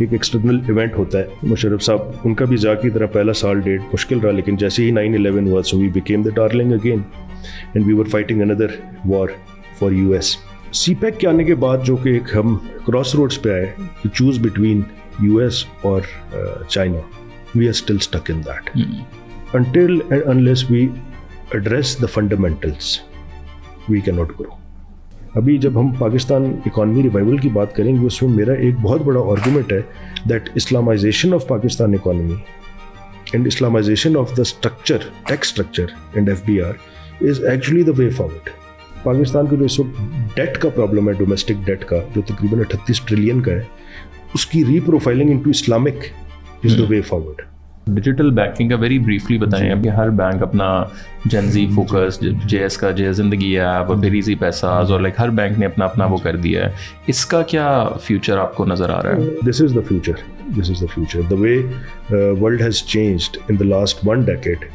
ایک external event ہوتا ہے. مشرف صاحب ان کا بھی ذا کی طرح پہلا سال ڈیڑھ مشکل رہا, لیکن جیسے ہی 9/11 ہوا so we became the darling again and we were fighting اندر war for US. CPEC کے آنے کے بعد جو کہ ایک ہم کراس روڈس پہ آئے ٹو چوز بٹوین US اور China, we are still stuck in that until and unless we address the fundamentals we cannot grow. ابھی جب ہم پاکستان اکانومی ریوائول کی بات کریں گے اس میں میرا ایک بہت بڑا آرگومنٹ ہے that Islamization of Pakistan economy and Islamization of the structure, tax structure and FBR is actually the way forward. Pakistan کا جو اس وقت ڈیٹ کا پرابلم ہے, ڈومیسٹک ڈیٹ کا جو تقریباً 38 ٹریلین کا ہے, اس کی reprofiling into Islamic is the way forward. Digital banking کا ویری بریفلی بتائیں. ابھی ہر بینک اپنا جنزی فوکس, JS کا جے زندگی ایپ اور پھر ایزی پیساز اور ہر بینک نے اپنا وہ کر دیا ہے. اس کا کیا فیوچر آپ کو نظر آ رہا ہے؟ This is the future. The way world has changed in the last 1 decade.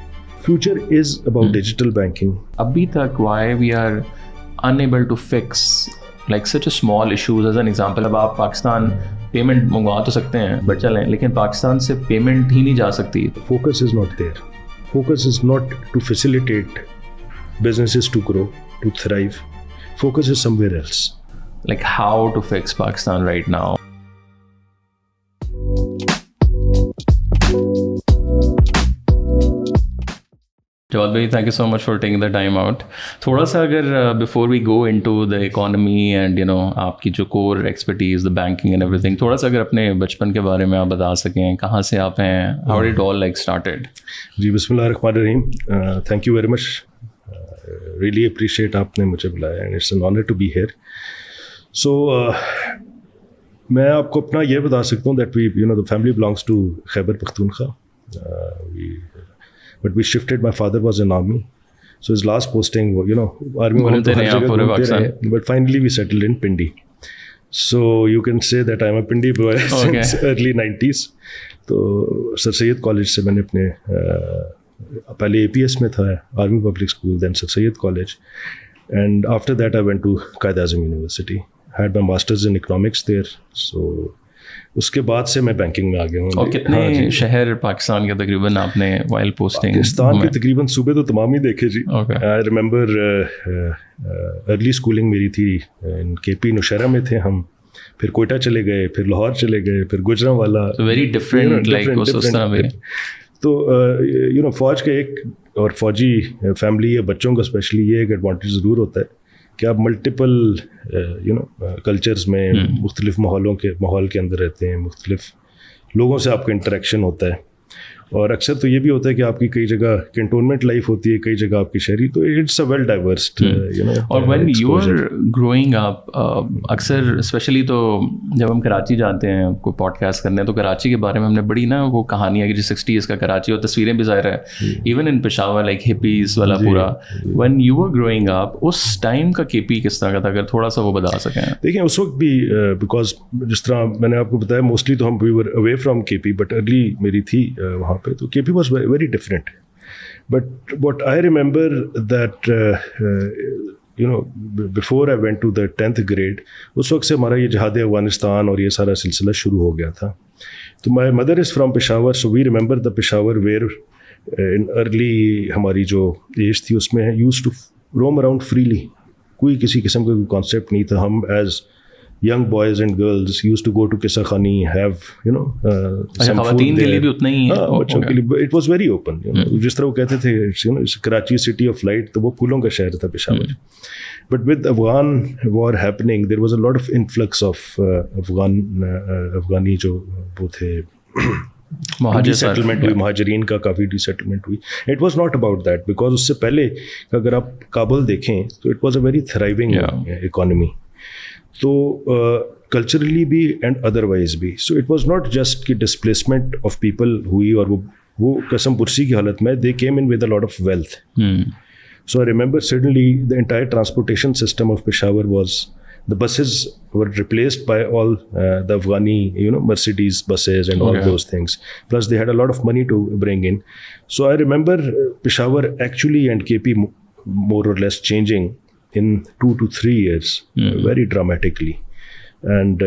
Future is about digital banking. ابھی تک why we are unable to fix such a small issues as an example. اب آپ Pakistan payment منگوا تو سکتے ہیں but چلیں, لیکن پاکستان سے پیمنٹ ہی نہیں جا سکتی. Focus is not there. Focus is not to facilitate businesses to grow, to thrive. Focus is somewhere else. How to fix Pakistan right now? Jawad بھائی, thank you so much for taking the time out. تھوڑا سا اگر before we go into the economy and آپ کی جو core expertise the banking and every thing, تھوڑا سا اگر اپنے بچپن کے بارے میں آپ بتا سکیں, کہاں سے آپ ہیں, how did it all started? جی بسم اللہ الرحمن الرحیم. Thank you very much, really appreciate آپ نے مجھے بلایا and it's an honour to be here. سو میں آپ کو اپنا یہ بتا سکتا ہوں that we the family belongs to Khyber Pakhtunkhwa. But we shifted. My father was in army, so his last posting, army wale to har jagah ghumte rahe, but finally we settled in Pindi. So you can say that I'm a Pindi boy since early 90s. تو سر Syed college سے میں نے اپنے پہلے APS میں تھا, army public school, then sir Syed college, and after that I went to Quaid Azam university, had my masters in economics there. سو اس کے بعد سے میں بینکنگ میں آ گیا ہوں. اور کتنے شہر پاکستان کے تقریباً آپ نے وائل پوسٹنگ؟ پاکستان کے تقریباً صوبے تو تمام ہی دیکھے جی. آئی ریمبر ارلی اسکولنگ میری تھی KP نوشہرہ میں تھے ہم, پھر کوئٹہ چلے گئے, پھر لاہور چلے گئے, پھر گجرانوالا. Very different. تو فوج کا ایک اور فوجی فیملی یا بچوں کا اسپیشلی یہ ایک ایڈوانٹیج ضرور ہوتا ہے کہ آپ ملٹیپل کلچرز میں مختلف ماحول کے اندر رہتے ہیں, مختلف لوگوں سے آپ کا انٹریکشن ہوتا ہے, اور اکثر تو یہ بھی ہوتا ہے کہ آپ کی کئی جگہ کنٹونمنٹ لائف ہوتی ہے, کئی جگہ آپ کی شہری, تو اٹس اے ویل ڈائیورسڈ. اور when you are growing up, اکثر اسپیشلی تو جب ہم کراچی جاتے ہیں کوئی پوڈ کاسٹ کرنے, تو کراچی کے بارے میں ہم نے بڑی وہ کہانی ہے کہ جو 60s کا کراچی, اور تصویریں بھی ظاہر ہے ایون ان پشاور ہپیز والا پورا. When you are growing up, اس ٹائم کا KP کس طرح کا تھا, اگر تھوڑا سا وہ بتا سکیں. دیکھیں اس وقت بھی بیکاز جس طرح میں نے آپ کو بتایا موسٹلی تو ہم we were away from KP, but early میری تھی وہاں پہ, تو KP was very different. But what I remember that before I went to the 10th grade, اس وقت سے ہمارا یہ جہاد افغانستان اور یہ سارا سلسلہ شروع ہو گیا تھا. تو my mother is from Peshawar, so we remember the Peshawar where in early ہماری جو ایج تھی اس میں used to roam around freely. کوئی کسی قسم کا کوئی کانسیپٹ نہیں تھا. ہم as young boys and girls used to go to Qissa Khani, have some food there. کے لیے بھی اتنا ہی بچوں کے لیے it was very open. جس طرح وہ کہتے تھے کراچی سٹی آف لائٹ, تو وہ پھولوں کا شہر تھا Peshawar. But with Afghan war happening, there was a lot of influx of Afghani جو وہ تھے سیٹلمنٹ ہوئی, مہاجرین کا کافی ڈی سیٹلمنٹ ہوئی. It was not about that, because اس سے پہلے اگر آپ کابل دیکھیں تو it was a very thriving economy, تو کلچرلی بھی اینڈ ادروائز بھی. So it was not just کہ ڈسپلیسمنٹ آف پیپل ہوئی اور وہ قسم پرسی کی حالت میں, they came in with a lot of wealth. So I remember suddenly the entire transportation system of Peshawar was, the buses were replaced by all the Afghani, Mercedes buses and all those things. Plus they had a lot of money to bring in. So I remember Peshawar actually and KP more or less changing in 2 to 3 years very dramatically. And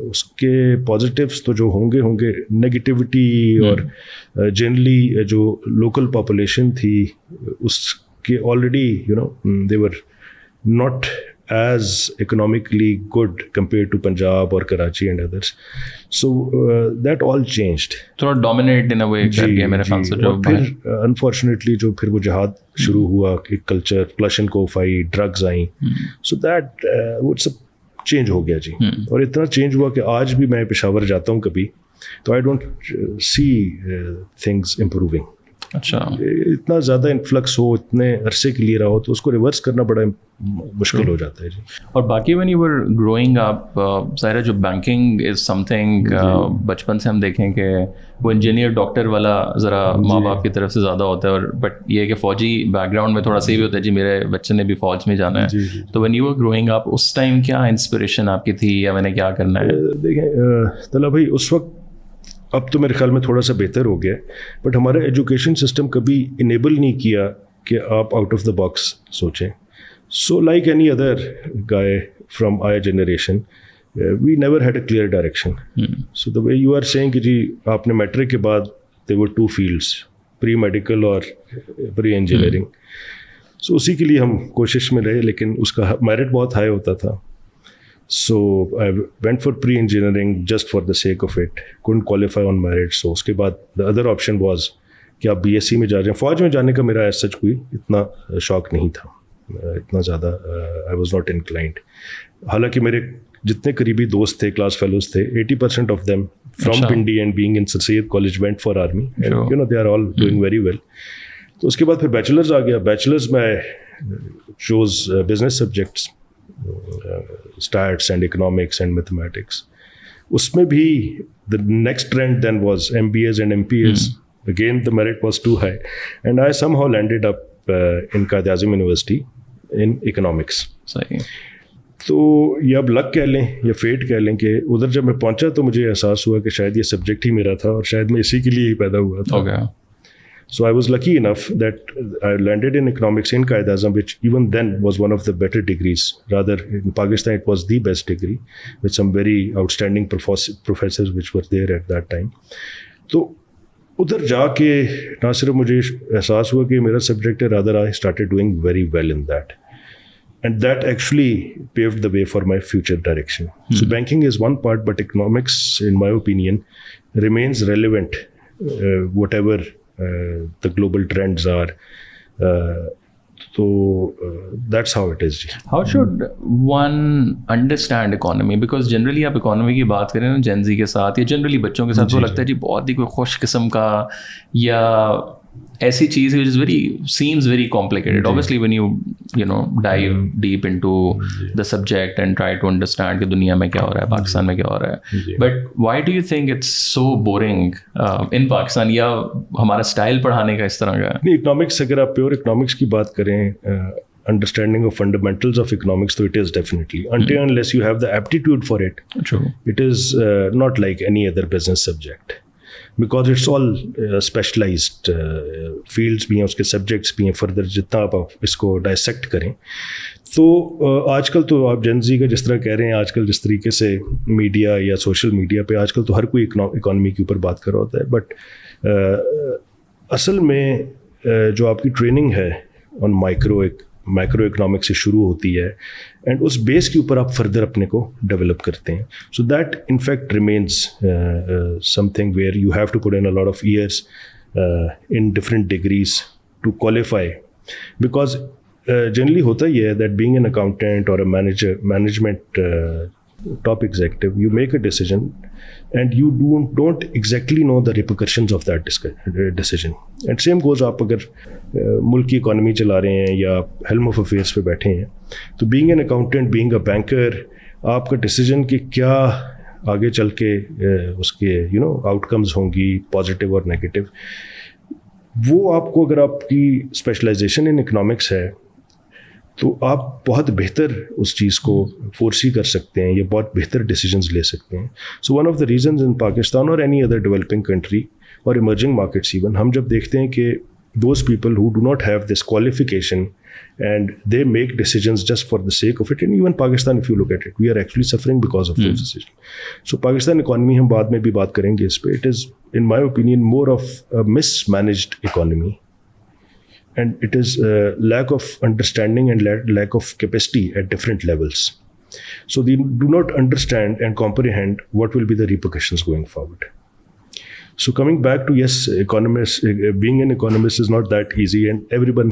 اس کے positives تو جو ہوں گے negativity اور generally جو local population تھی اس کے already they were not as economically good compare to Punjab اور Karachi and others. So that all changed, تھوڑا ڈومینیٹ ان اے وے کر گیا میرے خیال سے. اور پھر انفارچونیٹلی جو پھر وہ جہاد شروع ہوا کہ کلچر کلاشنکوف آئی, ڈرگز آئیں, سو دیٹ وہ سب چینج ہو گیا جی. اور اتنا چینج ہوا کہ آج بھی میں پشاور جاتا ہوں کبھی تو آئی ڈونٹ سی تھنگس امپروونگ. اچھا, اتنا زیادہ انفلکس ہو اتنے عرصے کے لیے رہا ہو تو اس کو ریورس کرنا بڑا مشکل ہو جاتا ہے جی. اور باقی وین یو ور گروئنگ اپ, ظاہر جو بینکنگ از سم تھنگ بچپن سے ہم دیکھیں کہ وہ انجینئر ڈاکٹر والا ذرا ماں باپ کی طرف سے زیادہ ہوتا ہے, اور بٹ یہ کہ فوجی بیک گراؤنڈ میں تھوڑا سا بھی ہوتا ہے جی میرے بچے نے بھی فوج میں جانا ہے. تو when you were growing up اس ٹائم کیا انسپریشن آپ کی تھی یا میں نے کیا کرنا ہے؟ دیکھیں طلعت بھائی اس وقت, اب تو میرے خیال میں تھوڑا سا بہتر ہو گیا, بٹ ہمارا ایجوکیشن سسٹم کبھی انیبل نہیں کیا کہ آپ آؤٹ آف دا باکس سوچیں. So like any other guy from our generation we never had a clear direction. So the way you are seeing کہ جی آپ نے میٹرک کے بعد دے ور 2 فیلڈس, پری میڈیکل اور پری انجینئرنگ. سو اسی کے لیے ہم کوشش میں رہے, لیکن اس کا میرٹ بہت ہائی ہوتا تھا. So I went for pre-engineering just for the sake of it. Couldn't qualify on merit. So اس کے بعد the other option was کہ آپ BSc میں جا رہے ہیں. فوج میں جانے کا میرا ایز سچ کوئی اتنا شوق نہیں تھا, اتنا زیادہ I was not inclined. حالانکہ میرے جتنے قریبی دوست تھے, کلاس فیلوز تھے, 80% of them from Pindi and being in Sir Syed College went for army. And they are all doing very well. تو اس کے بعد پھر بیچلرز آ گیا. بیچلرز میں chose business subjects, stats and economics and mathematics. اس میں بھی the next trend then was MBAs and MPAs. Again the merit was too high and I somehow landed up in Quaid Azam University in economics. صحیح. تو یہ اب لک کہہ لیں یا fat کہہ لیں کہ ادھر جب میں پہنچا تو مجھے احساس ہوا کہ شاید یہ سبجیکٹ ہی میرا تھا اور شاید میں اسی کے لیے ہی پیدا ہوا تھا. So I was lucky enough that I landed in economics in Quaid Azam, which even then was one of the better degrees. Rather, in Pakistan, it was the best degree with some very outstanding professors which were there at that time. So, ادھر جا کے نہ صرف مجھے احساس ہوا کہ میرا سبجیکٹ ہے, rather I started doing very well in that. And that actually paved the way for my future direction. So banking is one part, but economics, in my opinion, remains relevant, whatever the global trends are. So that's how it is. How should one understand economy? Because generally آپ economy کی بات کریں نا جین زی کے ساتھ یا generally بچوں کے ساتھ, تو لگتا ہے جی بہت ہی کوئی خوش قسم کا یا ایسی چیز ہے which is seems very complicated. Obviously when you know dive deep into the subject and try to understand کہ دنیا میں کیا ہو رہا ہے, پاکستان میں کیا ہو رہا ہے, but why do you think it's so boring in Pakistan, یا ہمارا اسٹائل پڑھانے کا اس طرح کا ہے؟ اکنامکس اگر آپ پیور اکنامکس کی بات کریں, understanding of fundamentals of economics, so it is definitely until unless you have the aptitude for it. True. It is not like any other business subject. Because it's all specialized fields بھی ہیں, اس کے subjects بھی ہیں. Further جتنا آپ اس کو dissect کریں تو آج کل تو آپ جن زی کا جس طرح کہہ رہے ہیں, آج کل جس طریقے سے میڈیا یا سوشل میڈیا پہ آج کل تو ہر کوئی اکانومی کے اوپر بات کر رہا ہوتا ہے, بٹ اصل میں جو آپ کی ٹریننگ ہے آن مائکرو اکنامکس سے شروع ہوتی ہے, اینڈ اس بیس کے اوپر آپ فردر اپنے کو ڈیولپ کرتے ہیں. So that in fact remains something where you have to put in a lot of years in different degrees to qualify. Because generally ہوتا یہ ہے دیٹ بینگ این اکاؤنٹنٹ اور a management top executive, you make a decision and you don't exactly know the repercussions of that decision. And same goes, آپ اگر ملک کی economy چلا رہے ہیں یا ہیلم آف افیئرس پہ بیٹھے ہیں, تو being an accountant, being a banker, آپ کا ڈیسیجن کہ کیا آگے چل کے اس کے آؤٹ کمز ہوں گی پازیٹیو اور نیگیٹو, وہ آپ کو اگر آپ کی اسپیشلائزیشن ان اکنامکس ہے تو آپ بہت بہتر اس چیز کو فورسی کر سکتے ہیں یا بہت بہتر ڈیسیجنز لے سکتے ہیں. سو ون آف دا ریزنز ان پاکستان اور اینی ادر ڈیولپنگ کنٹری اور ایمرجنگ مارکیٹس ایون, ہم جب دیکھتے ہیں کہ those people who do not have this qualification and they make decisions just for the sake of it. And even Pakistan, if you look at it, we are actually suffering because of those decisions. So Pakistan economy, hum baad mein bhi baat karenge is pe, it is, in my opinion, more of a mismanaged economy. And it is lack of understanding and lack of capacity at different levels. So they do not understand and comprehend what will be the repercussions going forward. So coming back to, yes, economist, being an economist is not that easy and everyone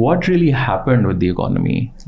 What really happened with the economy?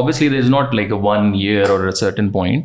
obviously there is not like a 1 year or a certain point,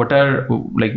what are like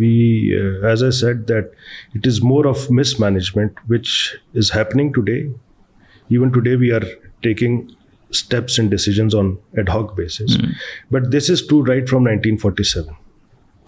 We as I said that it is more of mismanagement which is happening today. Even today we are taking steps and decisions on ad hoc basis. But this is true right from 1947.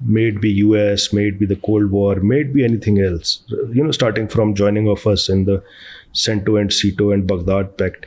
may it be US, may it be the Cold War, may it be anything else, starting from joining of us in the CENTO and CETO and Baghdad Pact,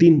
3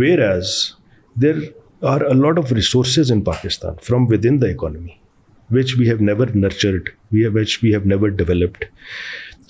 whereas there are a lot of resources in Pakistan from within the economy which we have never nurtured, which we have never developed.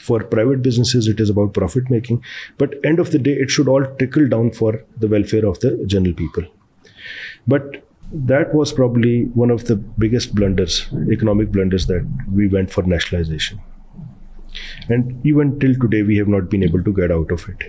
for private businesses it is about profit making, but end of the day it should all trickle down for the welfare of the general people. But that was probably one of the biggest blunders, economic blunders, that we went for nationalization, and even till today we have not been able to get out of it.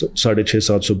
650-700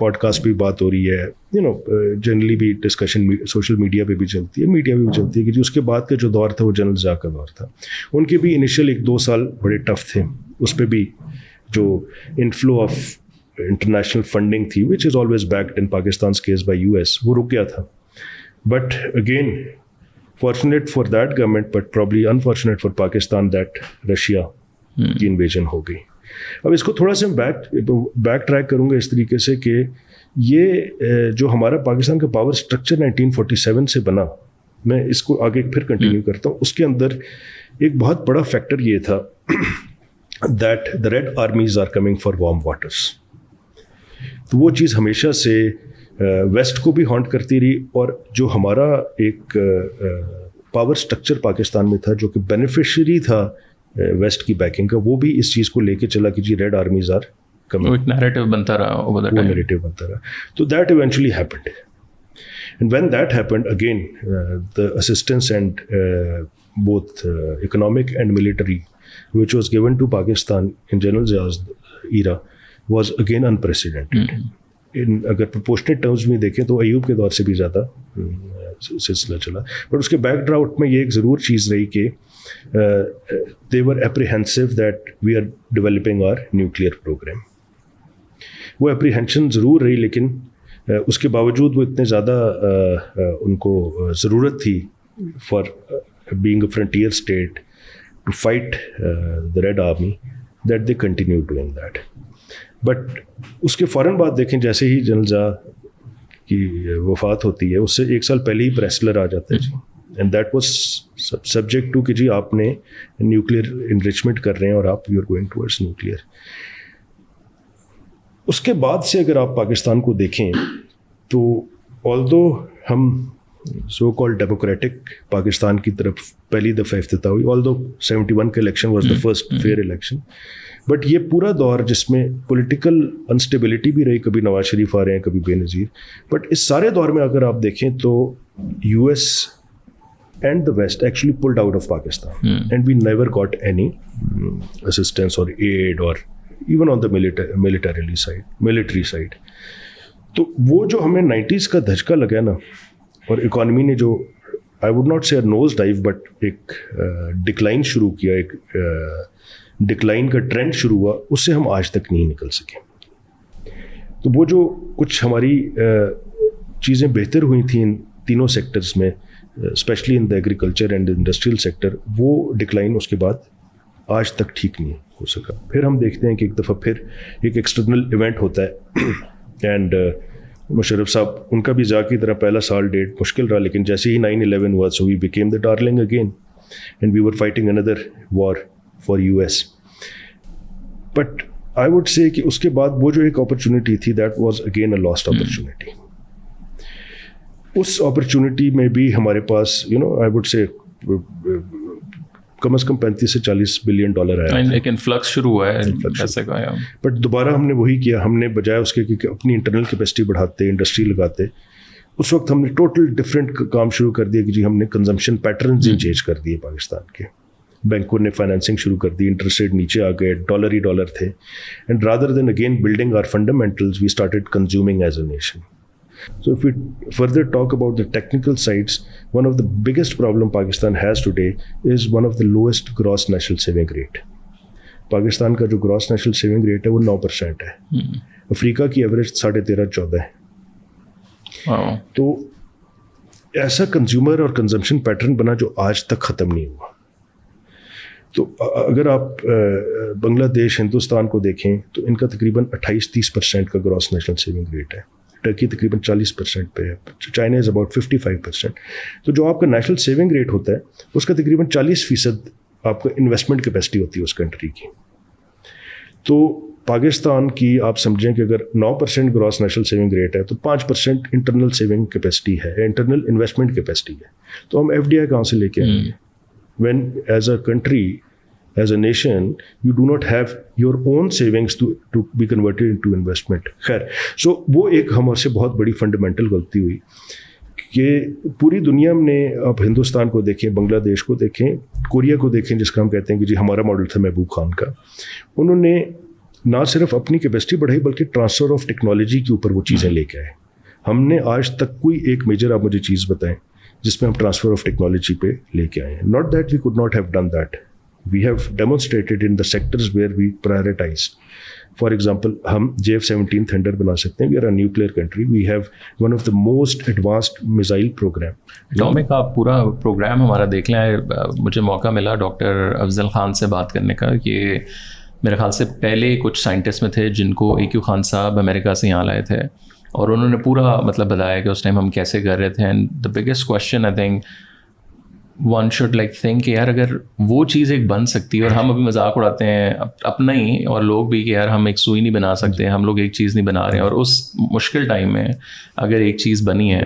podcast پہ بات ہو رہی ہے, generally بھی discussion social media پہ بھی چلتی ہے, media پہ بھی چلتی ہے کہ جی اس کے بعد کا جو دور تھا وہ جنرل ضیاء کا دور تھا. ان کے بھی انیشیل 1-2 سال بڑے ٹف تھے, اس پہ بھی جو انفلو آف انٹرنیشنل فنڈنگ تھی which is always backed in پاکستان's case by US, وہ رک گیا تھا. But again fortunate for that government but probably unfortunate for Pakistan that Russia کی انویژن ہو گئی. اب اس کو تھوڑا سا بیک ٹریک کروں گا اس طریقے سے کہ یہ جو ہمارا پاکستان کا پاور اسٹرکچر 1947 سے بنا, میں اس کو آگے پھر کنٹینیو کرتا ہوں. اس کے اندر ایک بہت بڑا فیکٹر یہ تھا that the red armies are coming for warm waters. تو وہ چیز ہمیشہ سے ویسٹ کو بھی ہانٹ کرتی رہی, اور جو ہمارا ایک پاور اسٹرکچر پاکستان میں تھا جو کہ بینیفیشری تھا ویسٹ کی بیکنگ کا, وہ بھی اس چیز کو لے کے چلا کہ جی ریڈ آرمیز آر کمنگ. ایک نیریٹو بنتا رہا, وہ نیریٹو بنتا رہا. تو that eventually happened, and when that happened again the assistance and both economic and military which was given to Pakistan in General Zia's era was again unprecedented. اگر proportionate terms میں دیکھیں تو ایوب کے دور سے بھی زیادہ سلسلہ چلا. بٹ اس کے بیک ڈراؤٹ میں یہ ایک ضرور چیز رہی کہ they were apprehensive that we are developing our nuclear program. وہ اپریہینشن ضرور رہی, لیکن اس کے باوجود وہ اتنے زیادہ ان کو ضرورت تھی for being a frontier state to fight the Red Army that they continue doing that. But اس کے فوراً بعد دیکھیں جیسے ہی جنرل ضیاء کی وفات ہوتی ہے اس سے 1 سال پہلے ہی پریسلر آ جاتا ہے جی, and that was subject to کہ جی آپ نے نیوکلیئر انریچمنٹ کر رہے ہیں اور آپ you are going towards nuclear. اس کے بعد سے اگر آپ پاکستان کو دیکھیں تو آلدو ہم سو کال ڈیموکریٹک پاکستان کی طرف پہلی دفعہ افتتاح ہوئی, آلدو 71 کا election was the first fair election, but یہ پورا دور جس میں پولیٹیکل انسٹیبلٹی بھی رہی, کبھی نواز شریف آ رہے ہیں کبھی بے نظیر, بٹ اس سارے دور میں اگر آپ دیکھیں تو US and the West actually pulled out of Pakistan, and we never got any assistance اور ایڈ اور even on the military side. تو وہ جو ہمیں 90s کا دھچکا لگا نا, اور اکانومی نے جو آئی ووڈ ناٹ سے نوز ڈائیو بٹ ایک ڈکلائن شروع کیا, ایک ڈکلائن کا ٹرینڈ شروع ہوا, اس سے ہم آج تک نہیں نکل سکے. تو وہ جو کچھ ہماری چیزیں بہتر ہوئی تھیں ان تینوں سیکٹرز میں, especially in the agriculture and industrial sector, وہ ڈکلائن اس کے بعد آج تک ٹھیک نہیں ہو سکا. پھر ہم دیکھتے ہیں کہ ایک دفعہ پھر ایک ایکسٹرنل ایونٹ ہوتا ہے, اینڈ مشرف صاحب ان کا بھی ضیاء کی طرح پہلا سال ڈیڑھ مشکل رہا, لیکن جیسے ہی 9/11 ہوا so we became the darling again and we were fighting اندر war for US. But I would say کہ اس کے بعد وہ جو ایک اپرچونیٹی تھی that was again a last opportunity. اس اپرچونیٹی میں بھی ہمارے پاس آئی ووڈ سے کم از کم $35 سے $40 بلین آیا, لیکن فلکس شروع ہوا ہے پیسے کا. بٹ دوبارہ ہم نے وہی کیا, ہم نے بجائے اس کے کہ اپنی انٹرنل کیپیسٹی بڑھاتے, انڈسٹری لگاتے, اس وقت ہم نے ٹوٹل ڈفرینٹ کام شروع کر دیا کہ جی ہم نے کنزمپشن پیٹرنز چینج کر دیے پاکستان کے. بینکوں نے فائنینسنگ شروع کر دی, انٹرسٹ ریٹ نیچے آ گئے, ڈالر ہی ڈالر تھے, and rather than again building our fundamentals we started consuming as a nation. So if we further talk about the technical sides, one of the biggest problem Pakistan has today is one of the lowest gross national saving rate. Pakistan کا جو gross national saving rate ہے وہ 9% ہے, افریقہ کی average 13.5-14 ہے. تو ایسا consumer اور کنزمپشن پیٹرن بنا جو آج تک ختم نہیں ہوا. تو اگر آپ بنگلہ دیش, ہندوستان کو دیکھیں تو ان کا تقریباً 28-30% کا گراس نیشنل سیونگ ریٹ ہے, ٹرکی تقریباً 40% پہ ہے, چائنا از اباؤٹ 55%. تو جو آپ کا نیشنل سیونگ ریٹ ہوتا ہے اس کا تقریباً 40% آپ کا انویسٹمنٹ کیپیسٹی ہوتی ہے اس کنٹری کی. تو پاکستان کی آپ سمجھیں کہ اگر 9% گراس نیشنل سیونگ ریٹ ہے تو 5% انٹرنل سیونگ کیپیسٹی ہے, انٹرنل انویسٹمنٹ کیپیسٹی ہے. تو ہم FDI کہاں سے لے کے آئیں گے when as a country, as a nation, you do not have your own savings to be converted into investment. خیر, so وہ ایک ہمارے سے بہت بڑی فنڈامنٹل غلطی ہوئی کہ پوری دنیا میں آپ ہندوستان کو دیکھیں, بنگلہ دیش کو دیکھیں, کوریا کو دیکھیں جس کا ہم کہتے ہیں کہ جی ہمارا ماڈل تھا محبوب خان کا, انہوں نے نہ صرف اپنی کیپیسٹی بڑھائی بلکہ ٹرانسفر آف ٹیکنالوجی کے اوپر وہ چیزیں لے کے آئے. ہم نے آج تک کوئی ایک میجر آپ مجھے چیز بتائیں جس میں ہم ٹرانسفر آف ٹیکنالوجی پہ لے کے آئے ہیں. Not that we could not have done that, we have demonstrated in the sectors where we prioritize. For example ہم JF-17 تھنڈر بنا سکتے ہیں. We are a nuclear country, we have one of the most advanced missile program. Atomic کا پورا programme ہمارا دیکھ لیں. مجھے موقع ملا ڈاکٹر افضل خان سے بات کرنے کا, کہ میرے خیال سے پہلے کچھ سائنٹسٹ میں تھے جن کو AQ خان صاحب امریکہ سے یہاں لائے تھے, اور انہوں نے پورا مطلب بتایا کہ اس ٹائم ہم کیسے کر رہے تھے. And the biggest question I think one should like think کہ یار اگر وہ چیز ایک بن سکتی ہے, اور ہم ابھی مذاق اڑاتے ہیں اپنا ہی اور لوگ بھی کہ یار ہم ایک سوئی نہیں بنا سکتے, ہم لوگ ایک چیز نہیں بنا رہے ہیں, اور اس مشکل ٹائم میں اگر ایک چیز بنی ہے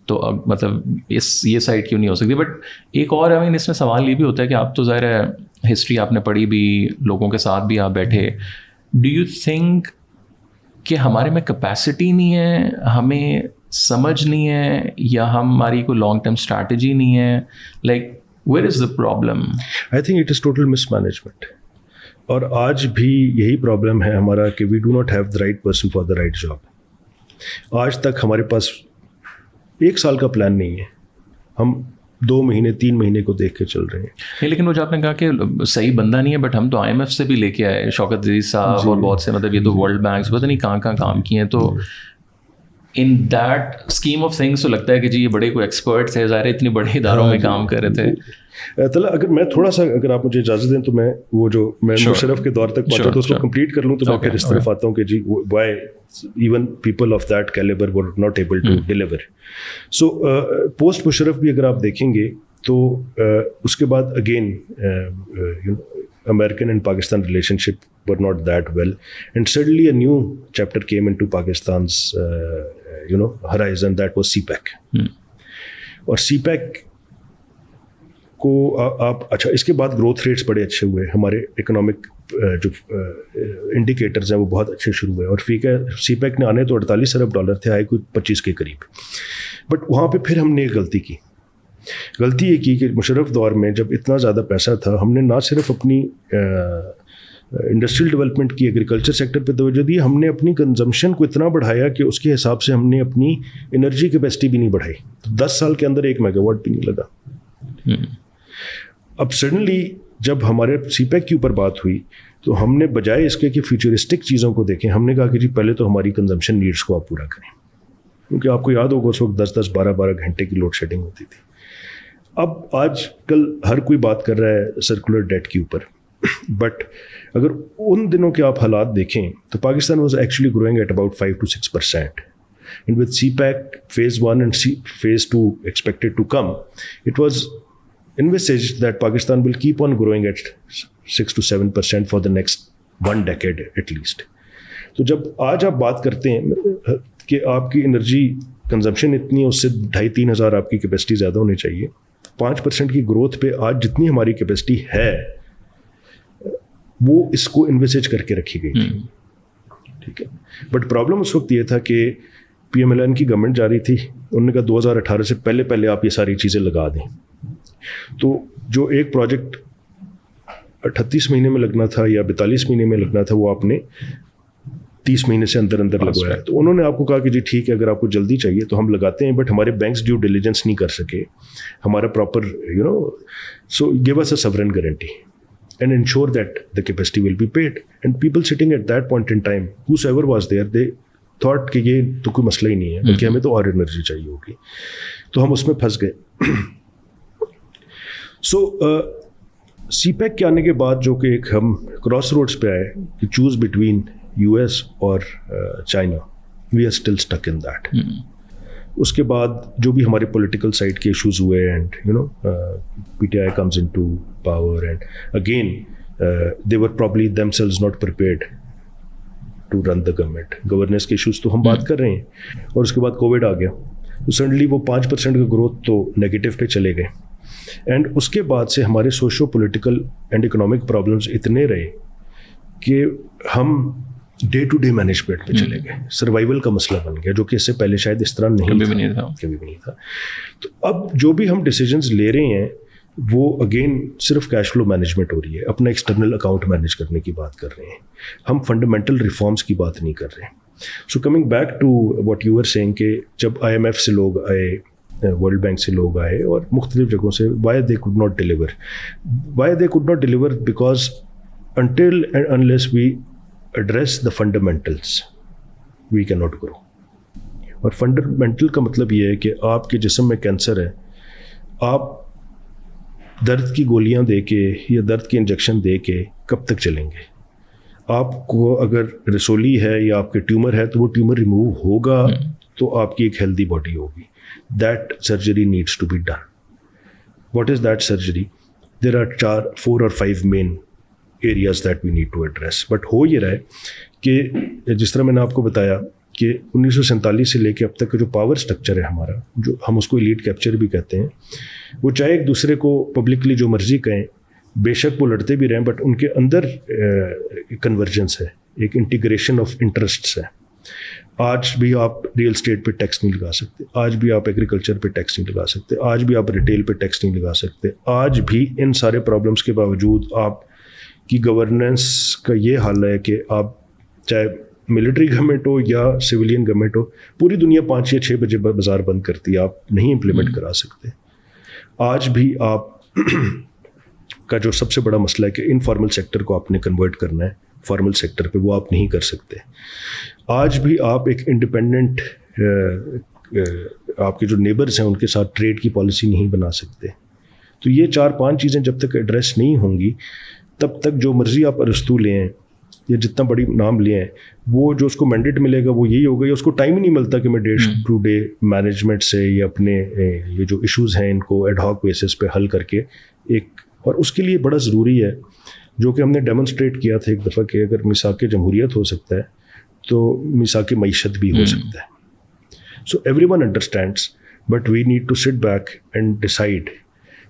تو مطلب یہ سائڈ کیوں نہیں ہو سکتی. بٹ ایک اور اس میں سوال یہ بھی ہوتا ہے کہ آپ تو ظاہر ہے ہسٹری آپ نے پڑھی بھی, لوگوں کے ساتھ بھی آپ بیٹھے, ڈو یو تھنک کہ ہمارے میں کیپیسٹی نہیں ہے, ہمیں سمجھ نہیں ہے, یا ہماری کوئی لانگ ٹرم اسٹریٹجی نہیں ہے, like where is the problem? I think it is total mismanagement. اور آج بھی یہی پرابلم ہے ہمارا کہ we do not have the right person for the right job. آج تک ہمارے پاس 1 سال کا پلان نہیں ہے, ہم 2 مہینے 3 مہینے کو دیکھ کے چل رہے ہیں. لیکن وہ جو آپ نے کہا کہ صحیح بندہ نہیں ہے, بٹ ہم تو IMF سے بھی لے کے آئے, شوکت عزیز صاحب اور بہت سے, مطلب یہ تو ورلڈ بینک پتہ نہیں کہاں کام کیے ہیں. تو in that scheme of things تو لگتا ہے کہ جی یہ بڑے کوئی ایکسپرٹ تھے, ظاہر اتنے بڑے اداروں میں کام کر رہے تھے. طلع اگر میں تھوڑا سا, اگر آپ مجھے اجازت دیں تو میں وہ جو میں مشرف کے دور تک پہنچا تو اس کو کمپلیٹ کر لوں, تو میں پھر اس طرف آتا ہوں کہ جی why even people of that calibre were not able to deliver. So post Musharraf بھی اگر آپ دیکھیں گے تو اس کے بعد again American and Pakistan relationship were not that well, and suddenly a new chapter came into Pakistan's horizon, that was CPEC. اور CPEC کو آپ اچھا, اس کے بعد گروتھ ریٹس بڑے اچھے ہوئے, ہمارے اکنامک جو انڈیکیٹرز ہیں وہ بہت اچھے شروع ہوئے, اور CPEC نے آنے تو $48 ارب تھے, آئے کوئی 25 کے قریب. بٹ وہاں پہ پھر ہم نے ایک غلطی یہ کی کہ مشرف دور میں جب اتنا زیادہ پیسہ تھا, ہم نے نہ صرف اپنی انڈسٹریل ڈیولپمنٹ کی, ایگریکلچر سیکٹر پہ توجہ دی, ہم نے اپنی کنزمپشن کو اتنا بڑھایا کہ اس کے حساب سے ہم نے اپنی انرجی کیپیسٹی بھی نہیں بڑھائی. 10 سال کے اندر 1 میگا واٹ بھی نہیں لگا. اب سڈنلی جب ہمارے CPEC کے اوپر بات ہوئی تو ہم نے بجائے اس کے کہ فیوچرسٹک چیزوں کو دیکھیں, ہم نے کہا کہ جی پہلے تو ہماری کنزمپشن نیڈس کو آپ پورا کریں, کیونکہ آپ کو یاد ہوگا اس وقت 10-10 12-12 گھنٹے کی لوڈ شیڈنگ ہوتی تھی. اب آج کل ہر کوئی بات کر رہا ہے سرکولر ڈیٹ کے اوپر, بٹ اگر ان دنوں کے آپ حالات دیکھیں تو Pakistan was actually growing at about 5 to 6%. And with CPEC phase 1 and phase 2 expected to come, it was envisaged that Pakistan will keep on growing at 6 to 7% for the next 1 decade at least. تو جب آج آپ بات کرتے ہیں کہ آپ کی انرجی کنزمپشن اتنی ہے, اس سے 2,500-3 ہزار آپ کی کیپیسٹی زیادہ ہونی چاہیے, 5% کی گروتھ پہ آج جتنی ہماری کیپیسٹی ہے وہ اس کو انویسیج کر کے رکھی گئی تھی. ٹھیک ہے, بٹ پرابلم اس وقت یہ تھا کہ PMLN کی گورنمنٹ جا رہی تھی, انہوں نے کہا 2018 سے پہلے آپ یہ ساری چیزیں لگا دیں. تو جو ایک پروجیکٹ 38 مہینے میں لگنا تھا یا 42 مہینے میں لگنا تھا, وہ آپ نے 30 مہینے سے اندر لگوایا. تو انہوں نے آپ کو کہا کہ جی ٹھیک ہے, اگر آپ کو جلدی چاہیے تو ہم لگاتے ہیں, بٹ ہمارے بینکس ڈیو ڈیلیجنس نہیں کر سکے, ہمارا proper so gave us a sovereign guarantee and ensure that the capacity will be paid. And people sitting at that point in time whoever was there, they thought کہ یہ تو کوئی مسئلہ ہی نہیں ہے, بلکہ ہمیں تو اور انرجی چاہیے ہوگی. تو ہم اس میں پھنس گئے. سو CPEC کے آنے کے بعد جو کہ ایک ہم کراس روڈس پہ آئے کہ چوز بٹوین US اور China, we are still stuck in that. اس کے بعد جو بھی ہمارے پولیٹیکل سائڈ کے ایشوز ہوئے, and PTI comes into power, and again they were probably themselves not prepared to run the government. Governance کے ایشوز تو ہم بات کر رہے ہیں, اور اس کے بعد کووڈ آ گیا, تو سڈنلی وہ 5% کا گروتھ تو نیگیٹو پہ چلے گئے. اینڈ اس کے بعد سے ہمارے socio political and economic problems اتنے رہے کہ ہم ڈے ٹو ڈے مینجمنٹ پہ چلے گئے, سروائیول کا مسئلہ بن گیا, جو کہ اس سے پہلے شاید اس طرح کبھی بھی نہیں تھا. تو اب جو بھی ہم ڈیسیجنز لے رہے ہیں وہ اگین صرف کیش فلو مینجمنٹ ہو رہی ہے, اپنا ایکسٹرنل اکاؤنٹ مینیج کرنے کی بات کر رہے ہیں, ہم فنڈامنٹل ریفارمس کی بات نہیں کر رہے ہیں. So coming back to what you are seeing کہ جب IMF سے لوگ آئے, ورلڈ بینک سے لوگ آئے اور مختلف جگہوں سے, why they could not deliver because until and unless we address the fundamentals we cannot grow. اور فنڈامنٹل کا مطلب یہ ہے کہ آپ کے جسم میں کینسر ہے, آپ درد کی گولیاں دے کے یا درد کی انجیکشن دے کے کب تک چلیں گے؟ آپ کو اگر رسولی ہے یا آپ کے ٹیومر ہے تو وہ ٹیومر ریموو ہوگا تو آپ کی ایک ہیلدی باڈی ہوگی. That surgery needs to be done. What is that surgery? There are 4 or 5 main areas that we need to address. But ہو یہ رہا ہے کہ جس طرح میں نے آپ کو بتایا کہ 1947 سے لے کے اب تک کا جو پاور اسٹرکچر ہے ہمارا, جو ہم اس کو ایلیٹ کیپچر بھی کہتے ہیں, وہ چاہے ایک دوسرے کو پبلکلی جو مرضی کہیں, بے شک وہ لڑتے بھی رہیں, بٹ ان کے اندر کنورجنس ہے, ایک انٹیگریشن آف انٹرسٹس ہے. آج بھی آپ ریئل اسٹیٹ پہ ٹیکس نہیں لگا سکتے, آج بھی آپ ایگریکلچر پہ ٹیکس نہیں لگا سکتے, آج بھی آپ ریٹیل پہ ٹیکس نہیں لگا سکتے, آج بھی ان سارے پرابلمس کے باوجود آپ کی گورننس کا یہ حال ہے کہ آپ چاہے ملٹری گورنمنٹ ہو یا سویلین گورنمنٹ ہو, پوری دنیا 5 یا 6 بجے بازار بند کرتی ہے, آپ نہیں امپلیمنٹ کرا سکتے. آج بھی آپ کا جو سب سے بڑا مسئلہ ہے کہ انفارمل سیکٹر کو آپ نے کنورٹ کرنا ہے فارمل سیکٹر پہ, وہ آپ نہیں کر سکتے. آج بھی آپ ایک انڈیپینڈنٹ آپ کے جو نیبرز ہیں ان کے ساتھ ٹریڈ کی پالیسی نہیں بنا سکتے. تو یہ 4-5 چیزیں جب تک ایڈریس نہیں ہوں گی تب تک جو مرضی آپ ارسطو لیں یا جتنا بڑی نام لیے ہیں, وہ جو اس کو مینڈیٹ ملے گا وہ یہی ہوگا, یا اس کو ٹائم ہی نہیں ملتا کہ میں ڈے ٹو ڈے مینجمنٹ سے یا اپنے یہ جو ایشوز ہیں ان کو ایڈ ہاک بیسس پہ حل کر کے ایک, اور اس کے لیے بڑا ضروری ہے جو کہ ہم نے ڈیمونسٹریٹ کیا تھا ایک دفعہ کہ اگر میثاق جمہوریت ہو سکتا ہے تو میثاق معیشت بھی ہو سکتا ہے. So everyone understands, but we need to sit back and decide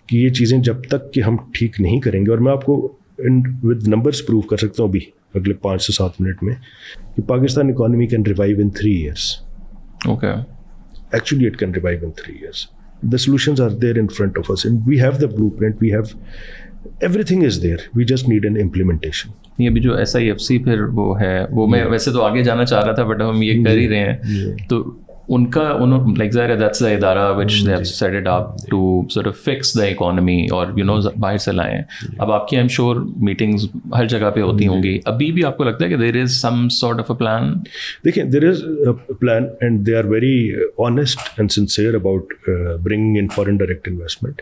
کہ یہ چیزیں جب تک کہ ہم ٹھیک نہیں کریں گے, اور میں آپ کو ود نمبرس پروو کر سکتا ہوں ابھی اگلے 5 سے 7 منٹ میں کہ Pakistan economy can revive in 3 years. Okay. Actually it can revive in 3 years. The solutions are there in front of us and we have the blueprint, we have everything is there, we just need an implementation. یہ بھی جو SIFC پھر وہ ہے, وہ میں ویسے تو آگے جانا چاہ رہا تھا بٹ ہم یہ کر ہی رہے ہیں, تو ان کا لائک ظاہر ہے دیٹس دا ادارہ which they have set it up to sort of fix the economy, اور یو نو باہر سے لائیں. اب آپ کی آئی ایم شیور میٹنگز ہر جگہ پہ ہوتی ہوں گی, ابھی بھی آپ کو لگتا ہے کہ there is some sort of a plan? دیکھیں, there is a plan and they are very honest and sincere about bringing in foreign direct investment,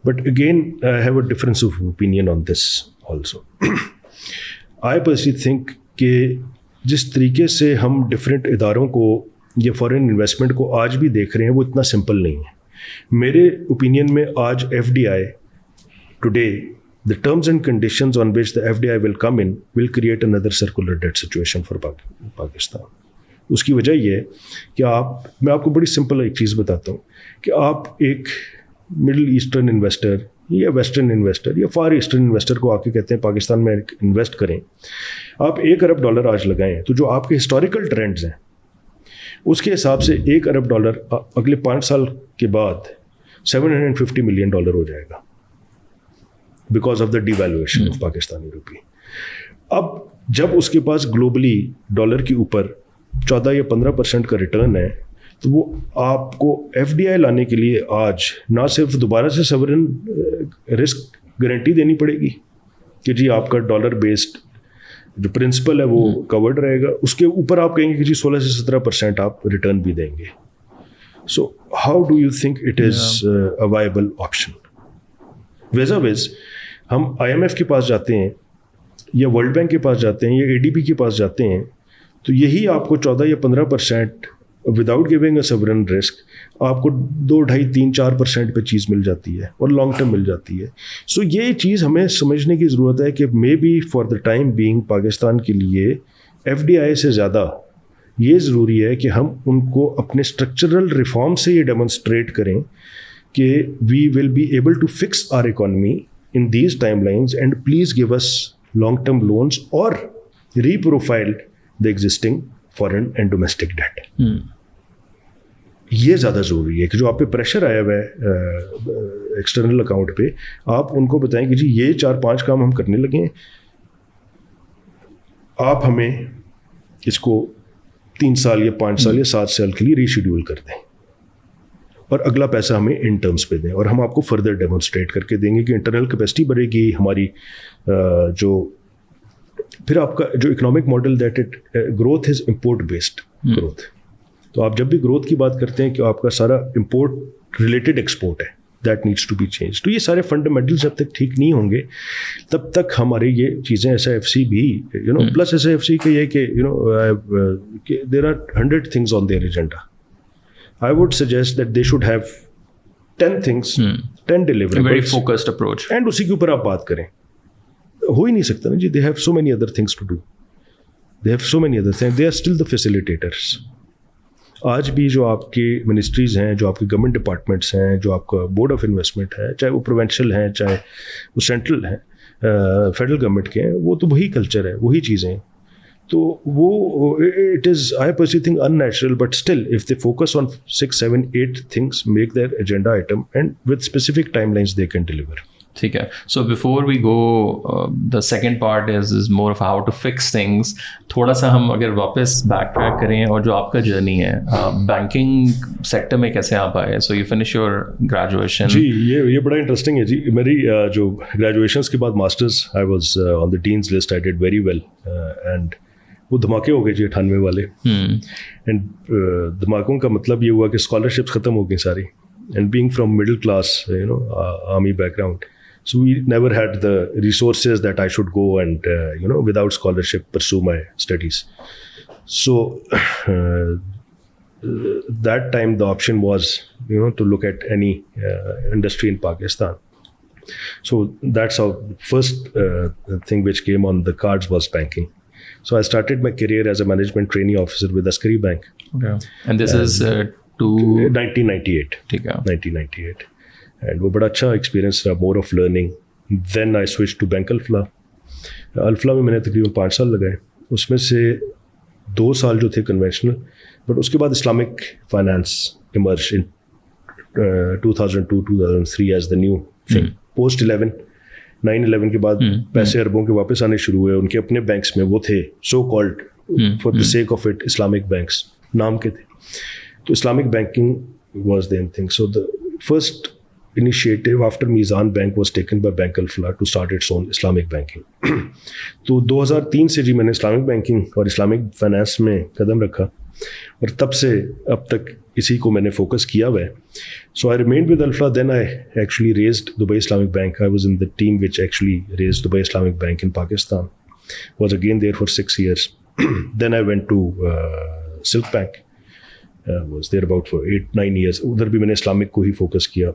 but again I have a difference of opinion on this also. I personally think کہ جس طریقے سے ہم different اداروں کو یہ foreign investment کو آج بھی دیکھ رہے ہیں وہ اتنا سمپل نہیں ہے. میرے اوپینین میں آج FDI today the terms and conditions on which the FDI will come in will create another circular debt situation for Pakistan. اس کی وجہ یہ ہے کہ میں آپ کو بڑی سمپل ایک چیز بتاتا ہوں کہ آپ ایک مڈل ایسٹرن انویسٹر یا ویسٹرن انویسٹر یا فار ایسٹرن انویسٹر کو آ کے کہتے ہیں پاکستان میں انویسٹ کریں, آپ $1 ارب آج لگائیں, تو جو آپ کے ہسٹوریکل ٹرینڈز ہیں اس کے حساب سے $1 ارب اگلے 5 سال کے بعد $750 ملین ہو جائے گا because of the devaluation of Pakistani rupee. اب جب اس کے پاس گلوبلی ڈالر کے اوپر 14 یا 15% کا ریٹرن ہے, تو وہ آپ کو FDI لانے کے لیے آج نہ صرف دوبارہ سے سورن رسک گارنٹی دینی پڑے گی کہ جی آپ کا ڈالر بیسڈ جو پرنسپل ہے وہ کورڈ رہے گا, اس کے اوپر آپ کہیں گے کہ جی 16 سے 17% آپ ریٹرن بھی دیں گے. So how do you think it is a viable option? Vis a vis ہم IMF کے پاس جاتے ہیں یا ورلڈ بینک کے پاس جاتے ہیں یا ADB کے پاس جاتے ہیں, تو یہی آپ کو 14 یا 15% without giving a Swarn risk آپ کو 2, 2.5, 3, 4% پہ چیز مل جاتی ہے اور لانگ ٹرم مل جاتی ہے. سو یہ چیز ہمیں سمجھنے کی ضرورت ہے کہ maybe for the time being Pakistan کے لیے FDI سے زیادہ یہ ضروری ہے کہ ہم ان کو اپنے اسٹرکچرل ریفارم سے یہ ڈیمونسٹریٹ کریں کہ we will be able to fix our economy in these timelines and please give us long-term loans or reprofile the existing foreign and domestic debt. یہ زیادہ ضروری ہے کہ جو آپ پہ پریشر آیا ہوا ہے ایکسٹرنل اکاؤنٹ پہ, آپ ان کو بتائیں کہ جی یہ 4-5 کام ہم کرنے لگے ہیں, آپ ہمیں اس کو 3 سال یا 5 سال یا 7 سال کے لیے ریشیڈیول کر دیں, اور اگلا پیسہ ہمیں ان ٹرمز پہ دیں, اور ہم آپ کو فردر ڈیمونسٹریٹ کر کے دیں گے کہ انٹرنل کیپیسٹی بڑھے گی ہماری. جو پھر آپ کا جو economic model that it growth is import based growth, تو آپ جب بھی گروتھ کی بات کرتے ہیں کہ آپ کا سارا امپورٹ ریلیٹڈ ایکسپورٹ ہے, that needs to be change. تو یہ سارے فنڈامنٹل جب تک ٹھیک نہیں ہوں گے تب تک ہمارے یہ چیزیں ایس آئی ایف سی بھی plus S I F C کا یہ کہ there are 100 things on their agenda. I would suggest that they should have 10 things, 10 deliverables. Very focused approach. And اسی کے اوپر آپ بات کریں. ہو ہی نہیں سکتا نا جی. They have so many other things to do. They have so many other things. They are still the facilitators. آج بھی جو آپ کی منسٹریز ہیں, جو آپ کی گورنمنٹ ڈپارٹمنٹس ہیں, جو آپ کا بورڈ آف انویسٹمنٹ ہے, چاہے وہ پروونشل ہیں چاہے وہ سینٹرل ہیں, فیڈرل گورنمنٹ کے ہیں, وہ تو وہی کلچر ہے, وہی چیزیں ہیں. تو وہ it is I personally think in natural, but still if they focus on 6, 7, 8 things, make their agenda item and with specific timelines they can deliver. ٹھیک ہے. So before we go the second part is more of how to fix things. تھوڑا سا ہم اگر واپس back track کریں اور جو آپ کا جرنی ہے بینکنگ سیکٹر میں کیسے آپ آئے. So you finish your graduation. جی یہ بڑا انٹرسٹنگ ہے جی. میری جو گریجویشنس کے بعد masters I was on the dean's list. I did very well and وہ دھماکے ہو گئے جی 98 والے. اینڈ دھماکوں کا مطلب یہ ہوا کہ اسکالرشپس ختم ہو گئی ساری. And being from middle class army back ground, so we never had the resources that I should go and without scholarship pursue my studies. So that time the option was to look at any industry in Pakistan. So that's how first thing which came on the cards was banking. So I started my career as a management trainee officer with Askari Bank. Okay. And this is 1998. ٹھیک ہے. 1998. And وہ بڑا اچھا experience رہا, more of learning. Then I switch to bank Alfalah. Alfalah میں نے تقریباً 5 سال لگائے. اس میں سے 2 سال جو تھے کنونشنل, بٹ اس کے بعد Islamic finance emerge in 2002-2003 as the new thing. Post 9/11 کے بعد پیسے اربوں کے واپس آنے شروع ہوئے. ان کے اپنے بینکس میں وہ تھے so called for the sake of it Islamic banks نام کے تھے. تو Islamic banking was then thing. So the first initiative after Mizan Bank was taken by Bank Al-Falah to start its own Islamic banking. تو 2003 سے جی میں نے Islamic banking اور Islamic finance میں قدم رکھا, اور تب سے اب تک اسی کو میں نے فوکس کیا ہوا ہے. So I remained with Al-Falah. Then I actually raised Dubai Islamic Bank. I was in the team which actually raised Dubai Islamic Bank in Pakistan. Was again there for 6 years. Then I went to Silk Bank. Was there about for 8-9 years. ادھر بھی میں نے Islamic کو ہی focus کیا.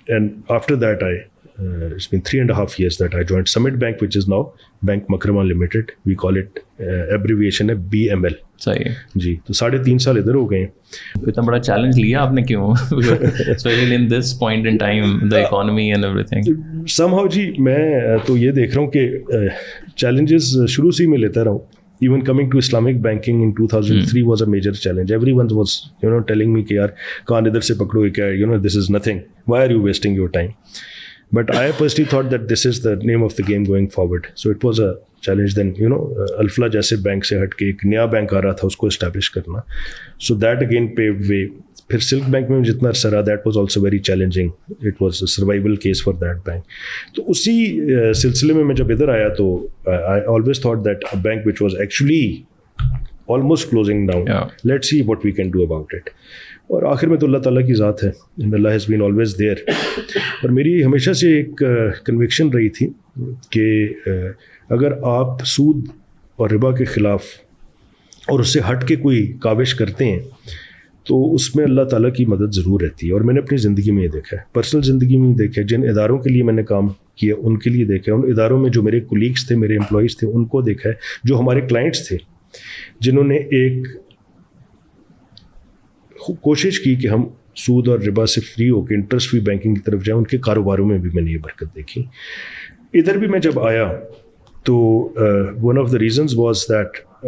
And after that, it's been 3.5 years that I joined Summit Bank, which is now Bank Makrama Limited. We call it abbreviation ہے BML. صحیح ہے جی. تو 3.5 سال ادھر ہو گئے ہیں. اتنا بڑا چیلنج لیا آپ نے کیوں, especially in this point in time the economy and every تھنگ. سم ہاؤ جی میں تو یہ دیکھ رہا ہوں کہ چیلنجز شروع سے ہی میں لیتا رہا ہوں. Even coming to Islamic banking in 2003 was a major challenge. Everyone was, telling me کہ یار کان ادھر سے پکڑو کیا, this is nothing. Why are you wasting your time? But I personally thought that this is the name of the game going forward. So it was a challenge. Then, Al-Falah جیسے bank سے ہٹ کے ایک نیا bank آ رہا تھا, اس کو establish کرنا. So that again paved way. پھر سلک بینک میں جتنا عرصہ رہا, that was also very challenging. It was a survival case for that bank. تو اسی سلسلے میں جب ادھر آیا تو I always thought that a bank which was actually almost closing down, let's see what we can do about it. اور آخر میں تو اللہ تعالیٰ کی ذات ہے, Allah has been always there. اور میری ہمیشہ سے ایک کنوکشن رہی تھی کہ اگر آپ سود اور ربا کے خلاف اور اس سے ہٹ کے کوئی کاوش کرتے ہیں تو اس میں اللہ تعالیٰ کی مدد ضرور رہتی ہے. اور میں نے اپنی زندگی میں یہ دیکھا ہے, پرسنل زندگی میں دیکھا ہے, جن اداروں کے لیے میں نے کام کیا ان کے لیے دیکھا ہے, ان اداروں میں جو میرے کولیگس تھے, میرے امپلائیز تھے, ان کو دیکھا ہے, جو ہمارے کلائنٹس تھے جنہوں نے ایک کوشش کی کہ ہم سود اور ربا سے فری ہو کے انٹرسٹ فری بینکنگ کی طرف جائیں, ان کے کاروباروں میں بھی میں نے یہ برکت دیکھی. ادھر بھی میں جب آیا تو one of the reasons was that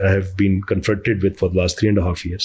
I have been confronted with for the last 3.5 years.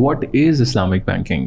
what is Islamic banking?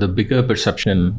the bigger perception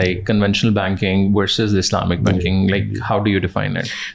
like conventional banking versus Islamic banking, like how do you define it?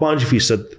5%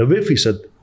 90%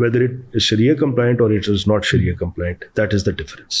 whether it is Sharia compliant or it is not Sharia compliant, that is the difference।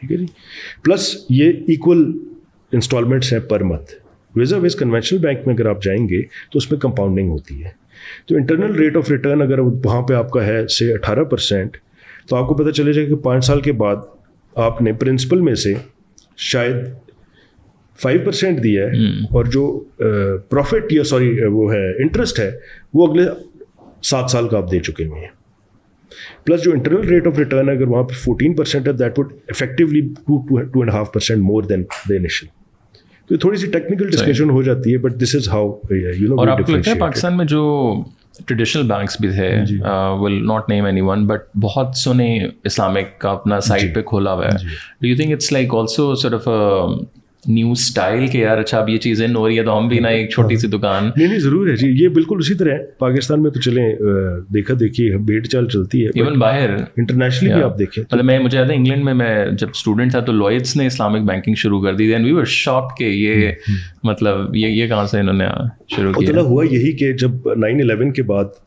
ٹھیک ہے جی. Plus یہ equal instalments ہیں per month. Visa ویز conventional bank میں اگر آپ جائیں گے تو اس میں کمپاؤنڈنگ ہوتی ہے. تو انٹرنل ریٹ آف ریٹرن اگر وہاں پہ آپ کا ہے سے 18%, تو آپ کو پتہ چلے جائے کہ 5 سال کے بعد آپ نے پرنسپل میں سے شاید 5% دیا ہے, اور جو پروفٹ یا وہ ہے انٹرسٹ ہے وہ اگلے 7 سال کا آپ دے چکے ہوئے ہیں. پلس جو انٹرنل ریٹ آف ریٹرن ہے اگر وہاں پہ 14% ہے, that would effectively 2.5% more than the initial. تو تھوڑی سی ٹیکنیکل ڈسکشن ہو جاتی ہے, but this is how you know. اور آپ کو لگتا ہے پاکستان میں جو ٹریڈیشنل بینکس بھی تھے, will not name any one, but بہت سنے اسلامک کا اپنا سائٹ پہ کھولا ہوا ہے, do you think it's like also sort of new style کہ یار اچھا اب یہ چیزیں ہو رہی ہے تو ہم بھی نا ایک چھوٹی سی دکان. نہیں ضرور ہے جی, یہ بالکل اسی طرح ہے. پاکستان میں تو چلیں دیکھا دیکھی بھیڑ چال چلتی ہے, ایون باہر انٹرنیشنلی بھی آپ دیکھیں. مطلب مجھے یاد ہے انگلینڈ میں جب اسٹوڈنٹ تھا تو لوئڈس نے اسلامک بینکنگ شروع کر دی تھی, اینڈ وی ور شاکڈ کہ یہ مطلب یہ کہاں سے انہوں نے شروع کیا. ہوا یہی کہ جب 9/11 کے بعد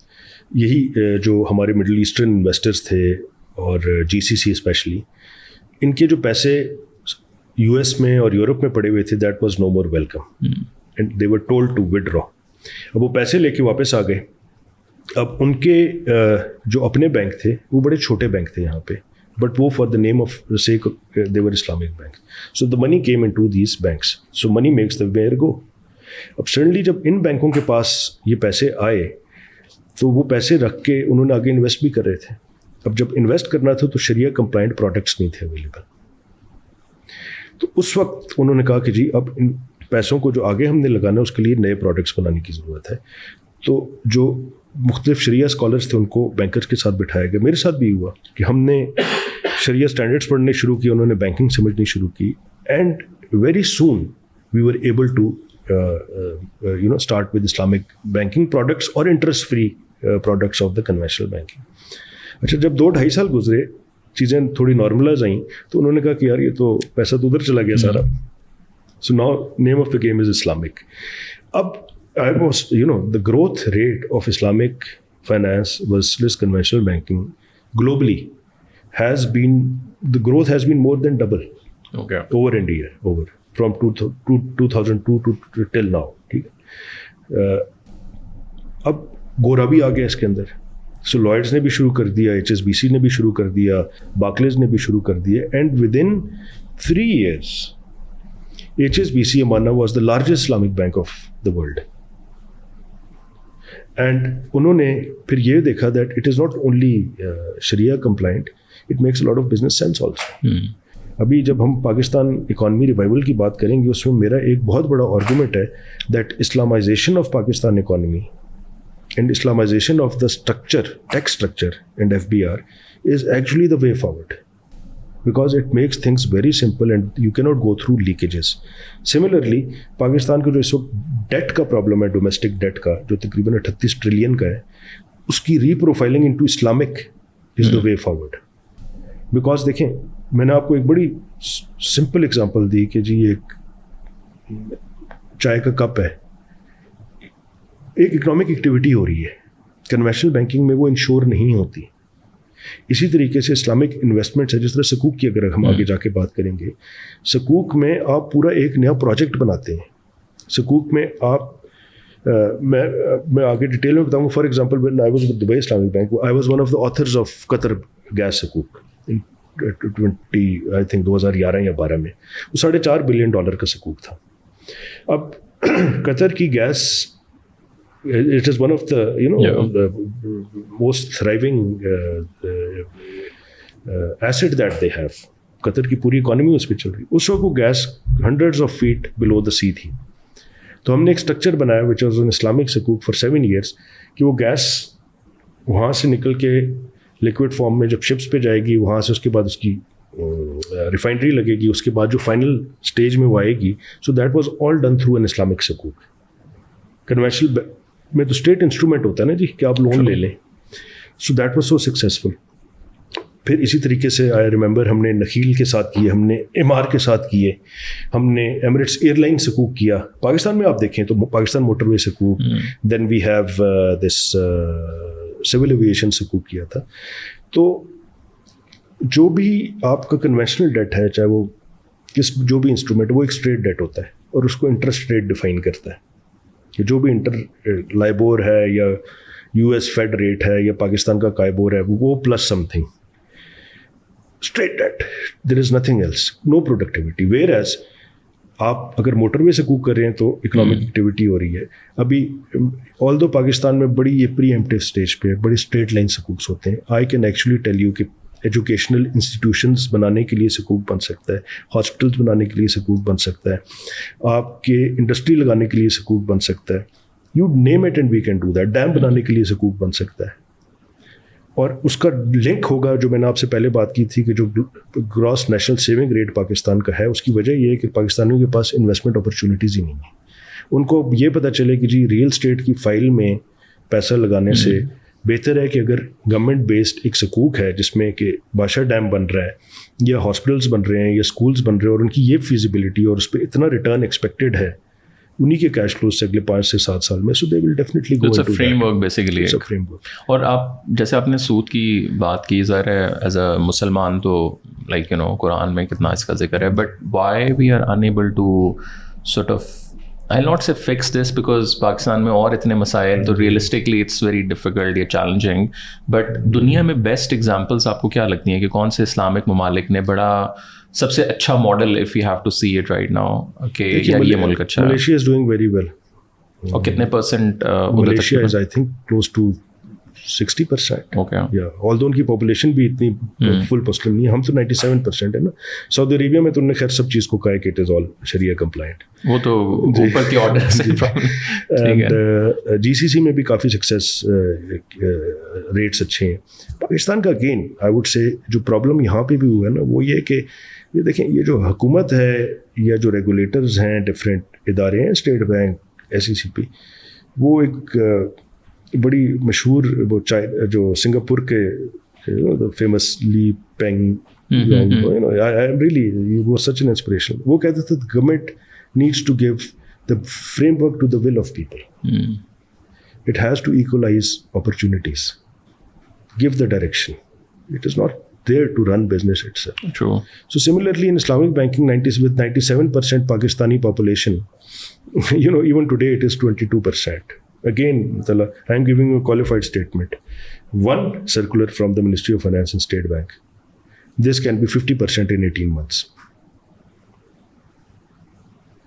یہی جو ہمارے مڈل ایسٹرن انویسٹرز تھے اور GCC اسپیشلی, ان کے جو پیسے US میں اور یورپ میں پڑے ہوئے تھے, that was no more welcome and they were told to withdraw. اب وہ پیسے لے کے واپس آ گئے. اب ان کے جو اپنے بینک تھے وہ بڑے چھوٹے بینک تھے یہاں پہ, بٹ وہ for the name of sake they were Islamic bank. So the money came into these banks, so money makes the mare go. اب سڈنلی جب ان بینکوں کے پاس یہ پیسے آئے تو وہ پیسے رکھ کے انہوں نے آگے انویسٹ بھی کر رہے تھے. اب جب انویسٹ کرنا تھا تو شریعہ کمپلائنٹ پروڈکٹس نہیں تھے اویلیبل. تو اس وقت انہوں نے کہا کہ جی اب ان پیسوں کو جو آگے ہم نے لگانا ہے اس کے لیے نئے پروڈکٹس بنانے کی ضرورت ہے. تو جو مختلف شریعہ اسکالرس تھے ان کو بینکرز کے ساتھ بٹھایا گیا. میرے ساتھ بھی ہوا کہ ہم نے شریعہ اسٹینڈرڈس پڑھنے شروع کیے, انہوں نے بینکنگ سمجھنی شروع کی, and very soon we were able to start with Islamic banking products اور interest free products of the conventional banking. اچھا جب 2-2.5 سال گزرے, چیزیں تھوڑی نارملائز آئیں, تو انہوں نے کہا کہ یار یہ تو پیسہ تو ادھر چلا گیا سارا. So now name of the game is Islamic. اب I was the growth rate of Islamic finance versus conventional banking globally has been, the growth has been more than double over India, over from 2002 to till now. ٹھیک ہے, اب گورا بھی آ گیا اس کے اندر. سو لوئڈس نے بھی شروع کر دیا, HSBC نے بھی شروع کر دیا, بارکلیز نے بھی شروع کر دیا, and within 3 years HSBC Amanah was the largest Islamic bank of the world. And انہوں نے پھر یہ دیکھا that it is not only sharia compliant, it makes a lot of business sense also. ابھی جب ہم پاکستان اکانومی ریوائول کی بات کریں گے, اس میں میرا ایک بہت بڑا آرگومنٹ ہے that Islamization of Pakistan economy and Islamization of the structure, tax structure and FBR is actually the way forward, because it makes things very simple and you cannot go through leakages. Similarly, Pakistan کا جو اس وقت date کا problem ہے, domestic date کا جو تقریباً 38 trillion کا ہے, اس کی reprofiling into Islamic is the way forward. Because دیکھیں میں نے آپ کو ایک بڑی سمپل اگزامپل دی کہ جی ایک چائے کا کپ ہے, ایک اکنامک ایکٹیویٹی ہو رہی ہے, کنونشنل بینکنگ میں وہ انشور نہیں ہوتی. اسی طریقے سے اسلامک انویسٹمنٹس ہے, جس طرح سکوک کی اگر ہم آگے جا کے بات کریں گے, سکوک میں آپ پورا ایک نیا پروجیکٹ بناتے ہیں. سکوک میں آپ میں آگے ڈیٹیل میں بتاؤں گا. For example when I was with Dubai Islamic Bank, I was one of the authors of Qatar gas سکوک in 2011 یا 12 میں. وہ $4.5 billion کا سکوک تھا. اب قطر کی gas, it is one of the the most thriving asset that they have. قطر کی پوری economy اس پہ چل رہی. اس وقت وہ gas hundreds of feet below the sea تھی. تو ہم نے ایک اسٹرکچر بنایا which was an Islamic سکوک for 7 years کہ وہ گیس وہاں سے نکل کے لیکوڈ فارم میں جب شپس پہ جائے گی, وہاں سے اس کے بعد اس کی ریفائنری لگے گی, اس کے بعد جو فائنل اسٹیج میں وہ آئے گی. So that was all done through an Islamic sukuk. Conventional میں تو اسٹیٹ انسٹرومنٹ ہوتا ہے نا جی کہ آپ لون لے لیں. سو دیٹ واز سو سکسیزفل. پھر اسی طریقے سے آئی ریمبر ہم نے نخیل کے ساتھ کیے, ہم نے امار کے ساتھ کیے, ہم نے ایمریٹس ایئر لائن سکوک کیا. پاکستان میں آپ دیکھیں تو Pakistan motorway sukuk, then we have this civil aviation sukuk کیا تھا. تو جو بھی آپ کا کنونشنل ڈیٹ ہے, چاہے وہ جو بھی انسٹرومنٹ, وہ ایک اسٹریٹ ڈیٹ ہوتا ہے اور اس کو انٹرسٹ ریٹ ڈیفائن کرتا ہے. کہ جو بھی لائبور ہے یا یو ایس فیڈ ریٹ ہے یا پاکستان کا قائبور ہے, وہ پلس سم تھنگ, straight debt, there is nothing else, no productivity. Whereas آپ اگر موٹر وے سے کوک کر رہے ہیں تو اکنامک ایکٹیویٹی ہو رہی ہے. ابھی آلدو پاکستان میں بڑی یہ پری ایمپٹیو اسٹیج پہ بڑی اسٹریٹ لائن سکوکس ہوتے ہیں. I can actually tell you کہ ایجوکیشنل انسٹیٹیوشنز بنانے کے لیے سکوک بن سکتا ہے, ہاسپٹلس بنانے کے لیے سکوک بن سکتا ہے, آپ کے انڈسٹری لگانے کے لیے سکوک بن سکتا ہے. You name it and we can do that. Dam بنانے کے لیے سکوک بن سکتا ہے. اور اس کا لنک ہوگا, جو میں نے آپ سے پہلے بات کی تھی, کہ جو gross national saving rate Pakistan کا ہے, اس کی وجہ یہ ہے کہ پاکستانیوں کے پاس انویسٹمنٹ اپرچونیٹیز ہی نہیں ہیں. ان کو یہ پتہ چلے کہ جی ریئل اسٹیٹ کی فائل میں پیسہ لگانے سے بہتر ہے کہ اگر گورنمنٹ بیسڈ ایک سکوک ہے جس میں کہ بادشاہ ڈیم بن رہا ہے یا ہاسپٹلس بن رہے ہیں یا اسکولس بن رہے ہیں, اور ان کی یہ فیزیبلٹی اور اس پہ اتنا ریٹرن ایکسپیکٹڈ ہے انہی کے کیش فلوز سے اگلے 5 سے 7 سال میں, so they will definitely go into framework basically. اور آپ جیسے آپ نے سود کی بات کی, ظاہر ہے ایز اے مسلمان تو لائک یو نو قرآن میں کتنا اس کا ذکر ہے, but why we are unable to sort of, I'll not say fix this because Pakistan میں اور اتنے مسائل, تو ریئلسٹکلی اٹس ویری ڈیفیکلٹ یا چیلنجنگ. بٹ دنیا میں بیسٹ ایگزامپلس آپ کو کیا لگتی ہیں کہ کون سے اسلامک ممالک نے بڑا سب سے اچھا model, if you have to see it right now, کہ یار یہ ملک اچھا ہے؟ Malaysia is doing very well. اور کتنے percent? Malaysia is I think close to 60%. Okay, although ان کی پاپولیشن بھی اتنی فل مسلم نہیں ہے, ہم تو 97% ہے نا. سعودی عربیہ میں تو انہوں نے خیر سب چیز کو کہا ہے کہ it is all Shariah compliant, وہ تو اوپر کے آرڈر سے. اینڈ جی سی سی میں بھی کافی سکسیس ریٹس اچھے ہیں. پاکستان کا اگین آئی وڈ سے جو پرابلم یہاں پہ بھی ہوا ہے نا, وہ یہ کہ یہ دیکھیں, یہ جو حکومت ہے یا جو ریگولیٹرز ہیں, ڈفرینٹ ادارے ہیں, اسٹیٹ بینک, ایس ای سی پی, وہ ایک بڑی مشہور وہ جو سنگاپور کے فیمس لی پینگ, وہ سچ این انسپریشن. وہ کہتے تھے government needs to give the framework to the will of people. It has to equalize opportunities, give the direction. It is not there to run business itself. True. So similarly in Islamic banking, with 97% Pakistani population, you know, even today it is 22%. Again, I am giving you a qualified statement. One circular from the Ministry of Finance and State Bank. This can be 50% in 18 months.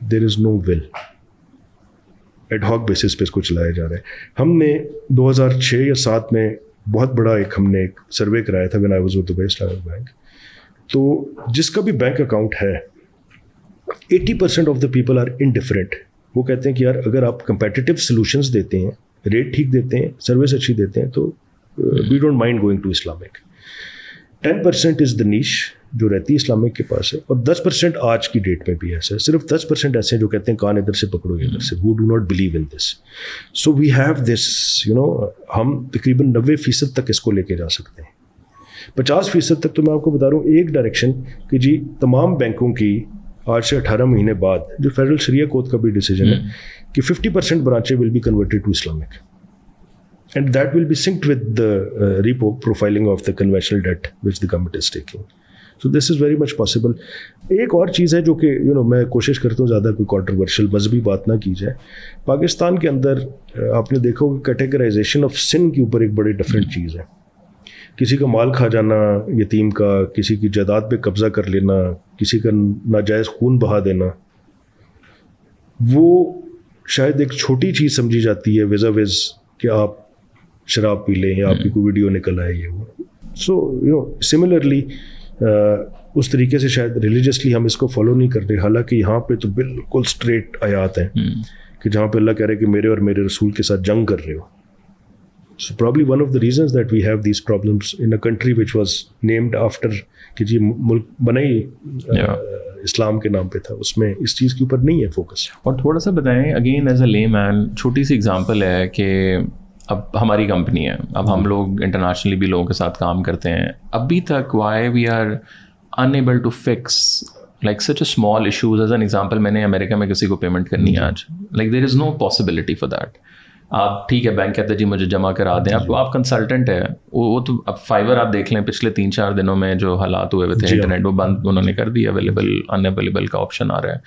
There is no will. Ad hoc basis پہ اس کو چلایا جا رہا ہے. ہم نے 2006 یا 7 میں بہت بڑا ہم نے ایک سروے کرایا تھا when I was with Dubai Islamic Bank. تو جس کا بھی بینک اکاؤنٹ ہے 80% of the people are indifferent. وہ کہتے ہیں کہ یار اگر آپ کمپیٹیٹیو سولوشنس دیتے ہیں, ریٹ ٹھیک دیتے ہیں, سروس اچھی دیتے ہیں, تو we don't mind going to Islamic. 10% is the niche جو رہتی ہے اسلامک کے پاس ہے, اور 10% آج کی ڈیٹ میں بھی ایسا ہے. صرف 10% ایسے ہیں جو کہتے ہیں کان ادھر سے پکڑو ادھر سے, who do not believe in this. So we have this, you know, ہم تقریباً 90% تک اس کو لے کے جا سکتے ہیں. 50% تک تو میں آپ کو بتا رہا ہوں ایک ڈائریکشن کہ جی تمام بینکوں کی آج سے 18 مہینے بعد, جو فیڈرل شریعہ کود کا بھی ڈیسیجن ہے کہ 50% برانچیں will be converted to Islamic. And that will be synced with the repo profiling of the conventional debt which the government is taking. So this is very much possible. ایک اور چیز ہے جو کہ میں کوشش کرتا ہوں زیادہ کوئی کنٹروورشل مذہبی بات نہ کی جائے. پاکستان کے اندر آپ نے دیکھا کہ کیٹیگرائزیشن آف سن کے اوپر ایک بڑی ڈفرینٹ چیز ہے. کسی کا مال کھا جانا یتیم کا, کسی کی جائیداد پہ قبضہ کر لینا, کسی کا ناجائز خون بہا دینا, وہ شاید ایک چھوٹی چیز سمجھی جاتی ہے ویزا ویز کہ آپ شراب پی لیں یا آپ کی کوئی ویڈیو نکل آئے یہ وہ. سو سملرلی اس طریقے سے شاید ریلیجسلی ہم اس کو فالو نہیں کر رہے, حالانکہ یہاں پہ تو بالکل اسٹریٹ آیات ہیں کہ جہاں پہ اللہ کہہ رہے کہ میرے اور میرے رسول کے ساتھ جنگ کر رہے ہو. So probably one of the reasons that we have these problems in a country which was named after, کہ جی ملک بنا ہی اسلام کے نام پہ تھا, اس میں اس چیز کے اوپر نہیں ہے فوکس. اور تھوڑا سا بتائیں اگین ایز اے لے مین, چھوٹی سی اگزامپل ہے کہ اب ہماری کمپنی ہے, اب ہم لوگ انٹرنیشنلی بھی لوگوں کے ساتھ کام کرتے ہیں, ابھی تک why we are unable to fix like such a small issues. As an example, میں نے امریکہ میں کسی کو پیمنٹ کرنی ہے آج, like there is no possibility for that. آپ ٹھیک ہے بینک کہتے ہیں جی مجھے جمع کرا دیں, آپ کنسلٹنٹ ہے, وہ تو اب فائیور آپ دیکھ لیں پچھلے 3-4 دنوں میں جو حالات ہوئے ہوئے تھے, انٹرنیٹ وہ بند انہوں نے کر دیا, ان اویلیبل کا آپشن آ رہا ہے.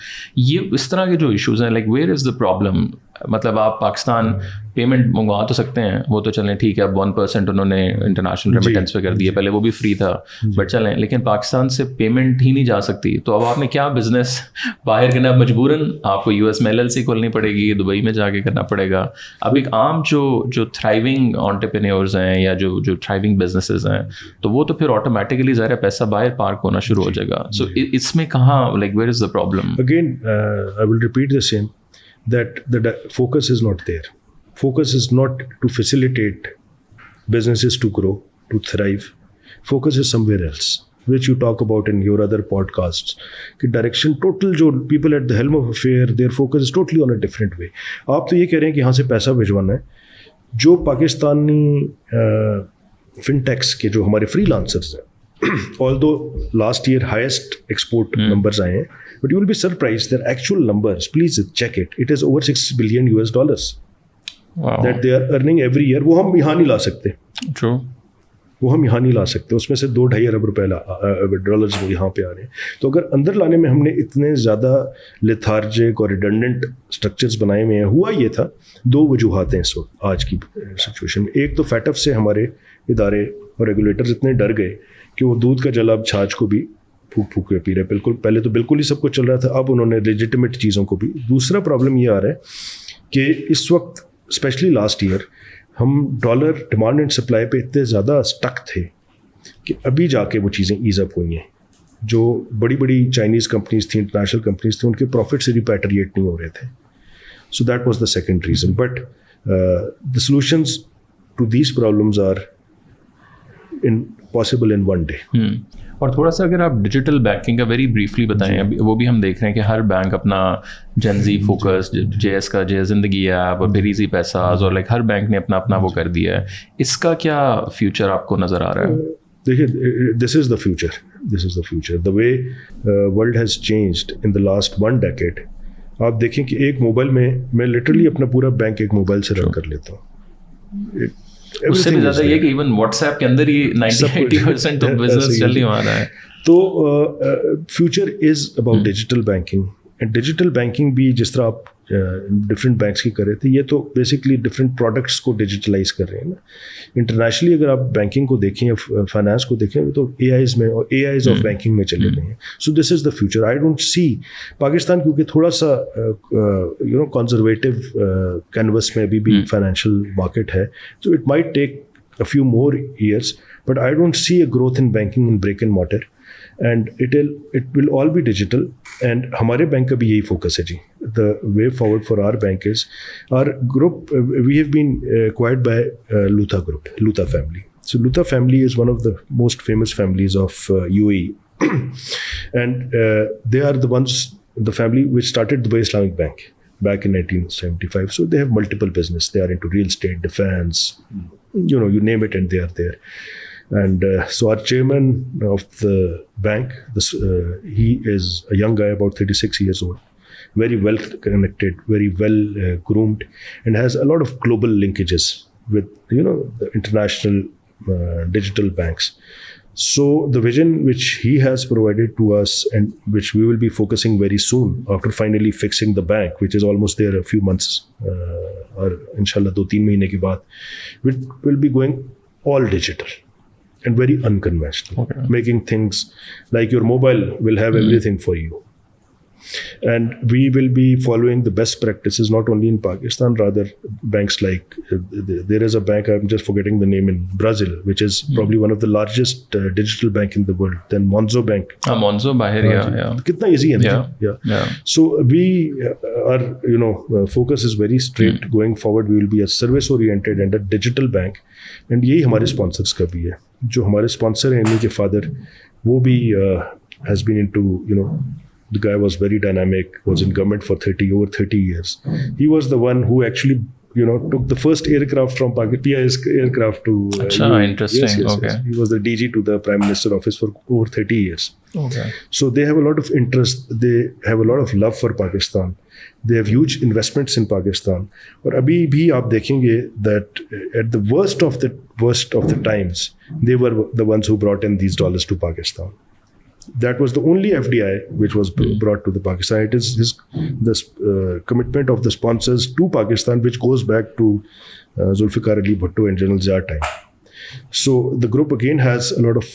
یہ اس طرح کے جو ایشوز ہیں, like where is the problem. مطلب آپ پاکستان پیمنٹ منگوا تو سکتے ہیں, وہ تو چلیں ٹھیک ہے, اب 1% انہوں نے انٹرنیشنل ریمیٹنس پہ کر دیا, پہلے وہ بھی فری تھا بٹ چلیں, لیکن پاکستان سے پیمنٹ ہی نہیں جا سکتی. تو اب آپ نے کیا بزنس باہر کرنا, مجبوراً آپ کو US میں LLC کھولنی پڑے گی, دبئی میں جا کے کرنا پڑے گا. اب ایک عام جو تھرائیونگ انٹرپرینیورز ہیں یا جو تھرائیونگ بزنسز ہیں, تو وہ تو پھر آٹومیٹکلی ظاہر ہے پیسہ باہر پارک ہونا شروع ہو جائے گا. سو اس میں کہاں, like where is the problem? Again I will repeat the same, that the focus is not there. Focus is not to facilitate businesses to grow, to thrive. Focus is somewhere else, which you talk about in your other podcasts. کہ direction total جو people at the helm of affair, their focus is totally on a different way. آپ تو یہ کہہ رہے ہیں کہ یہاں سے پیسہ بھجوانا ہے. جو پاکستانی فنٹیکس کے جو ہمارے فری لانسرز ہیں, although last year highest export numbers آئے ہیں, but you will be surprised their actual numbers, please check it, it is over $6 billion that they are earning every year. وہ ہم یہاں نہیں لا سکتے, وہ ہم یہاں نہیں لا سکتے. اس میں سے $2-2.5 ارب ڈالرز وہ یہاں پہ آ رہے ہیں. تو اگر اندر لانے میں ہم نے اتنے زیادہ لیتھارجک اور ریڈنڈنٹ اسٹرکچرز بنائے ہوئے ہیں, ہوا یہ تھا, 2 وجوہات ہیں اس وقت آج کی سچویشن میں. ایک تو فیٹ اف سے ہمارے ادارے اور ریگولیٹرز اتنے ڈر گئے کہ وہ دودھ کا جلا اب چھاچھ کو بھی پھونک پھونک کے پی رہے. بالکل پہلے تو بالکل ہی سب کچھ چل رہا تھا, اب انہوں نے لیجیٹمیٹ چیزوں کو بھی. دوسرا پرابلم یہ آ رہا ہے کہ اس وقت اسپیشلی لاسٹ ایئر ہم ڈالر ڈیمانڈ اینڈ سپلائی پہ اتنے زیادہ اسٹک تھے کہ ابھی جا کے وہ چیزیں ایز اپ ہوئی ہیں. جو بڑی بڑی چائنیز کمپنیز تھیں, انٹرنیشنل کمپنیز تھیں, ان کے پروفٹ سے ریپیٹریٹ نہیں ہو رہے تھے. So that was the second reason. But the solutions to these problems are possible in one day. اور تھوڑا سا اگر آپ ڈیجیٹل بینکنگ کا ویری بریفلی بتائیں, وہ بھی ہم دیکھ رہے ہیں کہ ہر بینک اپنا جنزی فوکس, JS کا جے زندگی ایپ اور پھر ایزی پیساز, اور لائک ہر بینک نے اپنا وہ کر دیا ہے. اس کا کیا فیوچر آپ کو نظر آ رہا ہے؟ دیکھیے, this is the future. The way world has changed in the last 1 decade. آپ دیکھیں کہ ایک موبائل میں لٹرلی اپنا پورا بینک ایک موبائل سے رن کر لیتا ہوں. اس سے بھی زیادہ یہ کہ ایون واٹس ایپ کے اندر ہی 90-80% تو بزنس چل ہی آ رہا ہے. تو future is about digital banking. And digital banking بھی جس طرح آپ ڈفرینٹ بینکس کی کر رہے تھے, یہ تو بیسکلی ڈفرینٹ پروڈکٹس کو ڈیجیٹلائز کر رہے ہیں نا. انٹرنیشنلی اگر آپ بینکنگ کو دیکھیں یا فائنانس کو دیکھیں تو AIs میں اور AIs آف بینکنگ میں چلے گئے ہیں. So this is the future. I don't see Pakistan کیونکہ تھوڑا سا کنزرویٹو کینوس میں ابھی بھی فائنینشیل مارکیٹ ہے, تو it might take a few more years, but I don't see a growth in banking in brick and mortar, and it will all be digital. And ہمارے bank کا بھی یہی focus ہے جی. The way forward for our bank is our group. We have been acquired by Lutha Group, Lutha family. So Lutha family is one of the most famous families of UAE, and they are the family which started Dubai Islamic Bank back in 1975. So they have multiple business. They are into real estate, defense, you name it, and they are there. And so our chairman of the bank, he is a young guy, about 36 years old, very well connected, very well groomed, and has a lot of global linkages with the international digital banks. So the vision which he has provided to us, and which we will be focusing very soon after finally fixing the bank, which is almost there a few months, or inshallah 2-3 mahine ke baad, will be going all digital and very unconventional. Okay. Making things like your mobile will have everything for you. And we will be following the best practices not only in Pakistan, rather banks like there is a bank, I'm just forgetting the name, in Brazil, which is probably one of the largest digital bank in the world. Then Monzo Bank. Monzo bahir, yeah. Kitna easy hai. Yeah. So we our focus is very straight. Going forward we will be a service oriented and a digital bank, and yehi hamare sponsors ka bhi hai. Jo hamare sponsor hain, inke father wo bhi has been into the guy was very dynamic, was in government for over 30 years. He was the one who actually took the first aircraft from Pakistan, aircraft to interesting. Yes, okay. He was the DG to the Prime Minister office for over 30 years. Okay. So they have a lot of interest, they have a lot of love for Pakistan, They have huge investments in Pakistan. اور ابھی بھی آپ دیکھیں گے that at the worst of the times, they were the ones who brought in these dollars to Pakistan. That was the only FDI which was brought to the Pakistan. It is the commitment of the sponsors to Pakistan, which goes back to Zulfikar Ali Bhutto and General Zia time. So the group again has a lot of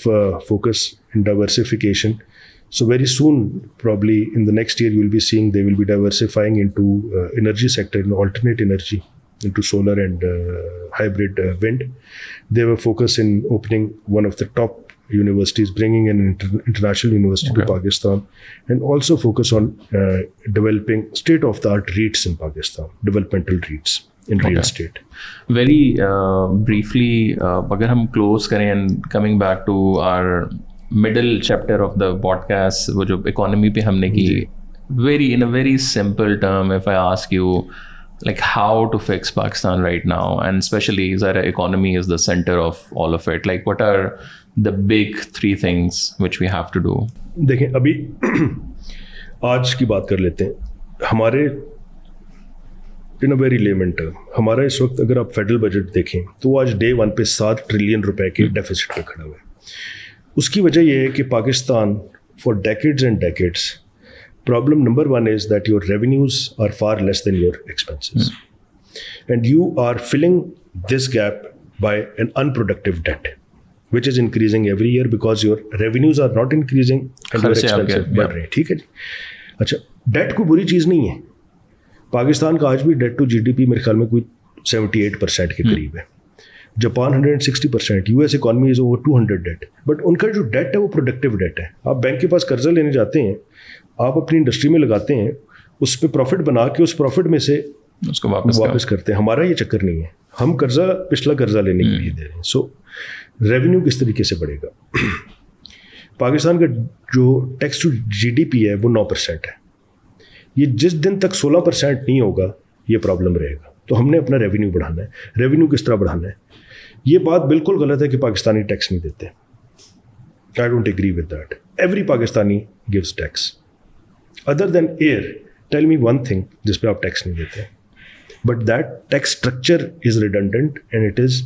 focus in diversification. So very soon, probably in the next year, you will be seeing they will be diversifying into energy sector, in alternate energy, into solar and hybrid wind. They have a focus in opening one of the top universities, bringing an international university to Pakistan, and also focus on developing state-of-the-art REITs in Pakistan, developmental REITs in real estate. Very briefly, اگر ہم close کریں and coming back to our middle chapter of the podcast, وہ جو economy پہ ہم نے کی, in a very simple term, if I ask you, like how to fix Pakistan right now, and especially Zaira, economy is the center of all of it. Like what are the big 3 things which we have to do? دیکھیں ابھی آج کی بات کر لیتے ہیں. ہمارے in a very layman term, ہمارا اس وقت اگر آپ فیڈرل بجٹ دیکھیں تو وہ آج day 1 پہ 7 ٹریلین روپے کے ڈیفیسٹ پہ کھڑا ہوا ہے. اس کی وجہ یہ ہے کہ Pakistan for decades and decades, problem number 1 is that your revenues are far less than your expenses, and you are filling this gap by an unproductive debt which is increasing every year because your revenues are not increasing and your expenses بڑھ رہے ہیں. ٹھیک ہے جی. اچھا, date کوئی بری چیز نہیں ہے. پاکستان کا آج بھی ڈیٹ ٹو GDP میرے خیال میں کوئی 78% کے قریب ہے. Japan 160%, US economy is over 200 debt. But ان کا جو ڈیٹ ہے وہ پروڈکٹیو ڈیٹ ہے. آپ بینک کے پاس قرضہ لینے جاتے ہیں, آپ اپنی انڈسٹری میں لگاتے ہیں, اس پہ پروفٹ بنا کے اس پروفٹ میں سے اس کو واپس کرتے ہیں. ہمارا یہ چکر نہیں ہے, ہم قرضہ پچھلا قرضہ لینے کے لیے دے رہے ہیں. سو ریونیو کس طریقے سے بڑھے گا؟ پاکستان کا جو ٹیکس ٹو GDP ہے وہ 9% ہے. یہ جس دن تک 16% نہیں ہوگا یہ پرابلم رہے گا. تو ہم نے اپنا ریونیو بڑھانا ہے. ریونیو کس طرح بڑھانا ہے؟ یہ بات بالکل غلط ہے کہ پاکستانی ٹیکس نہیں دیتے. I don't agree with that. Every Pakistani gives tax. Other than air, tell me one thing جس پہ آپ ٹیکس نہیں دیتے. But that tax structure is redundant and it is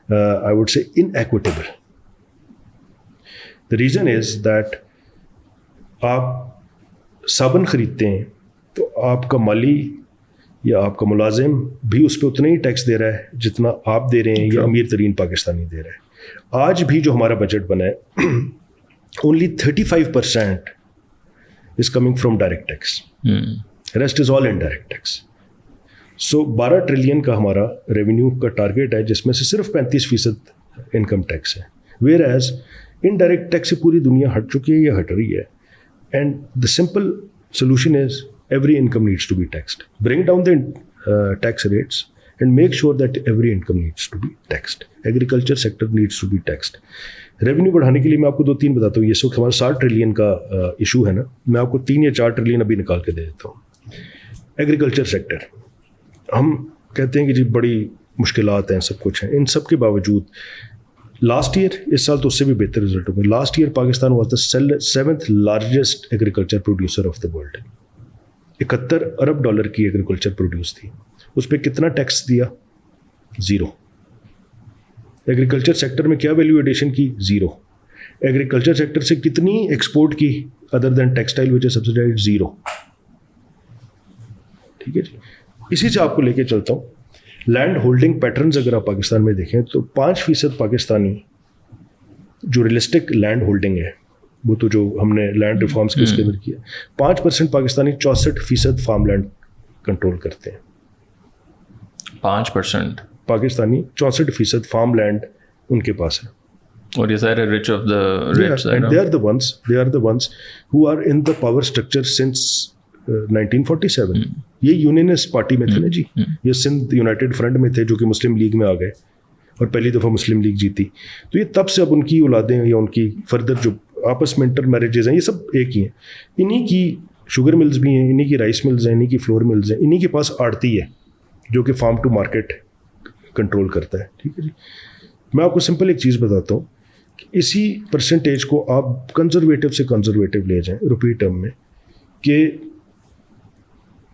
I would say inequitable. The reason is that آپ صابن خریدتے ہیں تو آپ کا مالی یا آپ کا ملازم بھی اس پہ اتنا ہی ٹیکس دے رہا ہے جتنا آپ دے رہے ہیں یا امیر ترین پاکستانی دے رہا ہے. آج بھی جو ہمارا بجٹ بنا ہے only 35% is coming from direct tax. Rest is all indirect tax. So 12 trillion کا ہمارا ریونیو کا ٹارگیٹ ہے جس میں سے صرف 35% انکم ٹیکس ہے. ویئر ایز انڈائریکٹ ٹیکس سے پوری دنیا ہٹ چکی ہے یا ہٹ رہی ہے. And the simple solution is every income needs to be taxed. Bring down the tax rates and make sure that every income needs to be taxed. Agriculture sector needs to be taxed. Revenue بڑھانے کے لیے میں آپ کو 2-3 بتاتا ہوں. یہ وقت ہمارا 7 ٹریلین کا ایشو ہے نا, میں آپ کو 3 یا 4 ٹریلین ابھی نکال کے دے دیتا ہوں. ایگریکلچر سیکٹر, ہم کہتے ہیں کہ جی بڑی مشکلات ہیں, سب کچھ ہیں. ان سب کے باوجود لاسٹ ایئر, اس سال تو اس سے بھی بہتر رزلٹ ہوگا. Last year Pakistan was the 7th largest agriculture producer of the world. 71 ارب ڈالر کی ایگریکلچر پروڈیوس تھی. اس پہ کتنا ٹیکس دیا؟ 0. ایگریکلچر سیکٹر میں کیا ویلیو ایڈیشن کی؟ 0. ایگریکلچر سیکٹر سے کتنی ایکسپورٹ کی ادر دین ٹیکسٹائل وچ از سبسڈائزڈ؟ 0. ٹھیک ہے جی. اسی سے آپ کو لے کے چلتا ہوں. لینڈ ہولڈنگ پیٹرنز اگر آپ پاکستان میں دیکھیں تو 5% پاکستانی جو ریئلسٹک لینڈ ہولڈنگ ہے, وہ تو جو ہم نے لینڈ ریفارمس کے اس کے اندر کیا, 5% پاکستانی 64% فارم لینڈ کنٹرول کرتے ہیں. 5% پاکستانی 64% فارم لینڈ ان کے پاس ہے. اور یہ سارے rich of the rich, and they are the ones who are in the power structure since 1947. یہ یونینسٹ پارٹی میں تھے نا جی, یہ سندھ یونائٹیڈ فرنٹ میں تھے جو کہ مسلم لیگ میں آ گئے اور پہلی دفعہ مسلم لیگ جیتی. تو یہ تب سے اب ان کی اولادیں یا ان کی فردر جو آپس میں انٹر میرجز ہیں یہ سب ایک ہی ہیں. انہی کی شوگر ملز بھی ہیں, انہی کی رائس ملز ہیں, انہی کی فلور ملز ہیں, انہی کے پاس آڑتی ہے جو کہ فارم ٹو مارکیٹ کنٹرول کرتا ہے. ٹھیک ہے جی. میں آپ کو سمپل ایک چیز بتاتا ہوں کہ اسی پرسنٹیج کو آپ کنزرویٹو سے کنزرویٹو لے جائیں روپی ٹرم میں, کہ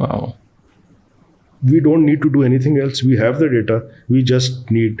Wow. We don't need to do anything else. We have the data. We just need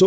so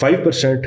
5%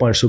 500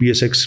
PSX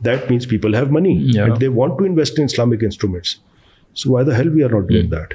That means people have money and they want to invest in Islamic instruments. So why the hell we are not doing that?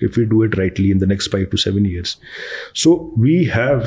if we do it rightly in the next 5 to 7 years. So we have,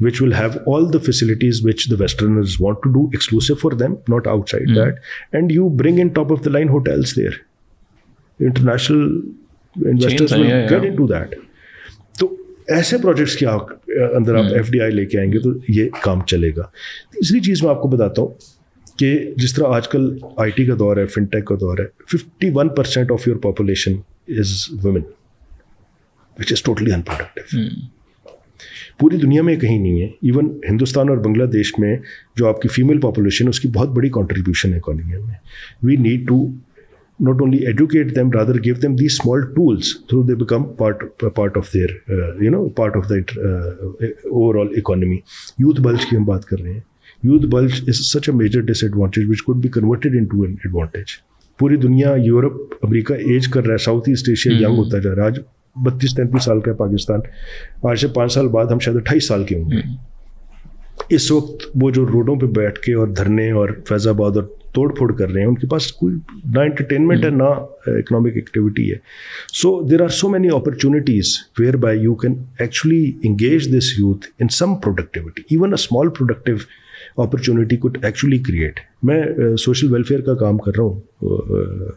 which will have all the facilities which the Westerners want to do, exclusive for them, not outside that. And you bring in top of the line hotels there. International investors will get into that. So ایسے projects کے اندر آپ FDI لے کے آئیں گے تو یہ کام چلے گا. تیسری چیز میں آپ کو بتاتا ہوں کہ جس طرح آج کل IT کا دور ہے, FinTech کا دور ہے, 51% of your population is women, which is totally unproductive. پوری دنیا میں کہیں نہیں ہے. ایون ہندوستان اور بنگلہ دیش میں جو آپ کی فیمیل پاپولیشن ہے اس کی بہت بڑی کنٹریبیوشن ہے اکانومی میں. We need to not only educate them, rather give them these small tools through they become part of their part of the overall economy. Youth bulge کی ہم بات کر رہے ہیں. Youth bulge is such a major disadvantage which could be converted into an advantage. پوری دنیا, Europe, امریکہ age کر رہا ہے, ساؤتھ ایسٹ ایشیا ینگ ہوتا جا رہا ہے. آج 32-33 سال کا ہے پاکستان, آج سے 5 سال بعد ہم شاید 28 سال کے ہوں گے. اس وقت وہ جو روڈوں پہ بیٹھ کے اور دھرنے اور فیض آباد اور توڑ پھوڑ کر رہے ہیں, ان کے پاس کوئی نہ انٹرٹینمنٹ ہے نہ اکنامک ایکٹیویٹی ہے. So there are so many opportunities whereby you can actually engage this youth in some productivity. Even a small productive opportunity could actually create. میں سوشل ویلفیئر کا کام کر رہا ہوں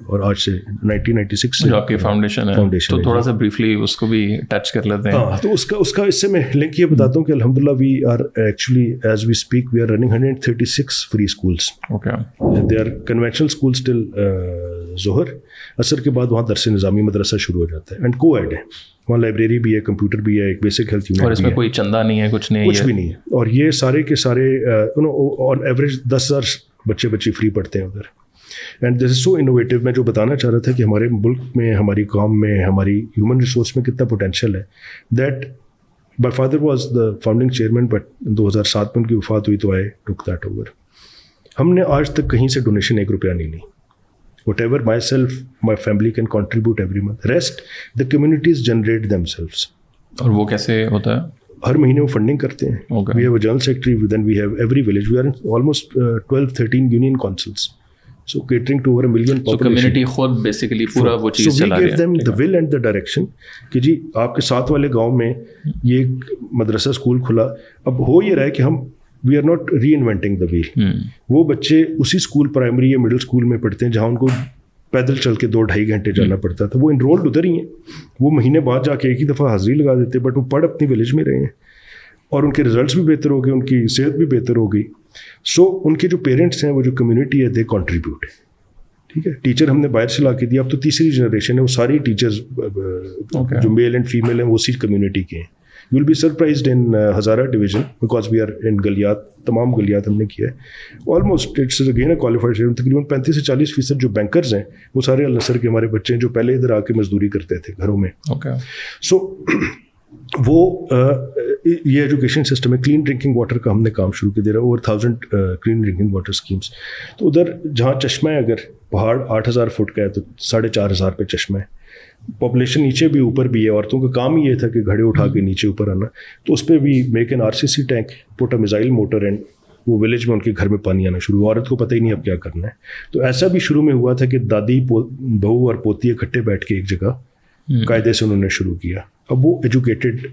اور آج سے 1996 سے آپ کی فاؤنڈیشن ہے, تو تھوڑا سا بریفلی اس کو بھی ٹچ کر لیتے ہیں. ہاں, تو اس کا اس سے میں لنک یہ بتاتا ہوں کہ الحمدللہ we are actually as we speak we are running 136 free schools. They are conventional schools till ظہر. عصر کے بعد وہاں درس نظامی مدرسہ شروع ہو جاتا ہے اینڈ کو ایڈ ہے. وہاں لائبریری بھی ہے, کمپیوٹر بھی ہے, ایک بیسک ہیلتھ یونٹ, اور اس میں کوئی چندہ نہیں ہے, کچھ نہیں, کچھ بھی نہیں ہے. اور یہ سارے کے سارے آن ایوریج 10,000 بچے فری پڑھتے ہیں ادھر. And this is so innovative. میں جو بتانا چاہ رہا تھا کہ ہمارے ملک میں, ہماری قوم میں, ہماری ہیومن ریسورس میں کتنا پوٹینشیل ہے. That my father was the founding chairman, but 2007 میں ان کی وفات ہوئی تو آئی ٹک دیٹ اوور. ہم نے آج تک کہیں سے ڈونیشن 1 روپیہ نہیں لی. Whatever myself, my family can contribute every month. Rest, the communities generate themselves. اور وہ کیسے ہوتا ہے؟ ہر مہینے وہ فنڈنگ کرتے ہیں. We have a general secretary, then we have every village. We are in almost 12-13 union councils. So catering to over 1 million population. So community خود basically پورا وہ چیز چلا رہی ہے. So we give them the will and the direction کہ جی آپ کے ساتھ والے گاؤں میں یہ مدرسہ اسکول کھلا. اب ہو یہ رہا ہے کہ ہم we are not reinventing the wheel. وہ بچے اسی اسکول پرائمری یا مڈل اسکول میں پڑھتے ہیں جہاں ان کو پیدل چل کے 2-2.5 گھنٹے جانا پڑتا تھا. وہ انرولڈ ادھر ہی ہیں. وہ مہینے بعد جا کے ایک ہی دفعہ حاضری لگا دیتے, بٹ وہ پڑھ اپنی ولیج میں رہے ہیں اور ان کے ریزلٹس بھی بہتر ہو گئے, ان کی صحت بھی بہتر ہو گئی. سو ان کے جو پیرنٹس ہیں, وہ جو کمیونٹی ہے, دے کنٹریبیوٹ. ٹھیک ہے, ٹیچر ہم نے باہر سے لا کے دیا. اب تو تیسری جنریشن ہے, وہ ساری ٹیچرز جو میل اینڈ فیمیل ہیں وہ اسی کمیونٹی کے ہیں. You will be surprised in Hazara division because we are in Galiyat, تمام گلیات ہم نے کیا ہے. Almost it's again a qualified share. تقریباً 35 سے 40% جو بینکرز ہیں وہ سارے النصر کے ہمارے بچے ہیں جو پہلے ادھر آ کے مزدوری کرتے تھے گھروں میں. سو وہ یہ ایجوکیشن سسٹم ہے. کلین ڈرنکنگ واٹر کا ہم نے کام شروع کر دیا. Over 1000 clean drinking water schemes. تو ادھر جہاں چشمہ ہے, اگر پہاڑ 8000 فٹ کا ہے تو 4500 پہ چشمہ ہے. پاپولیشن نیچے بھی اوپر بھی ہے. عورتوں کا کام ہی یہ تھا کہ گھڑے اٹھا کے نیچے اوپر آنا. تو اس پہ بھی make an RCC tank, pot a missile motor, and وہ ولیج میں ان کے گھر میں پانی آنا شروع. عورت کو پتہ ہی نہیں اب کیا کرنا ہے. تو ایسا بھی شروع میں ہوا تھا کہ دادی بہو اور پوتی اکٹھے بیٹھ کے ایک جگہ قاعدے سے انہوں نے شروع کیا. اب وہ ایجوکیٹڈ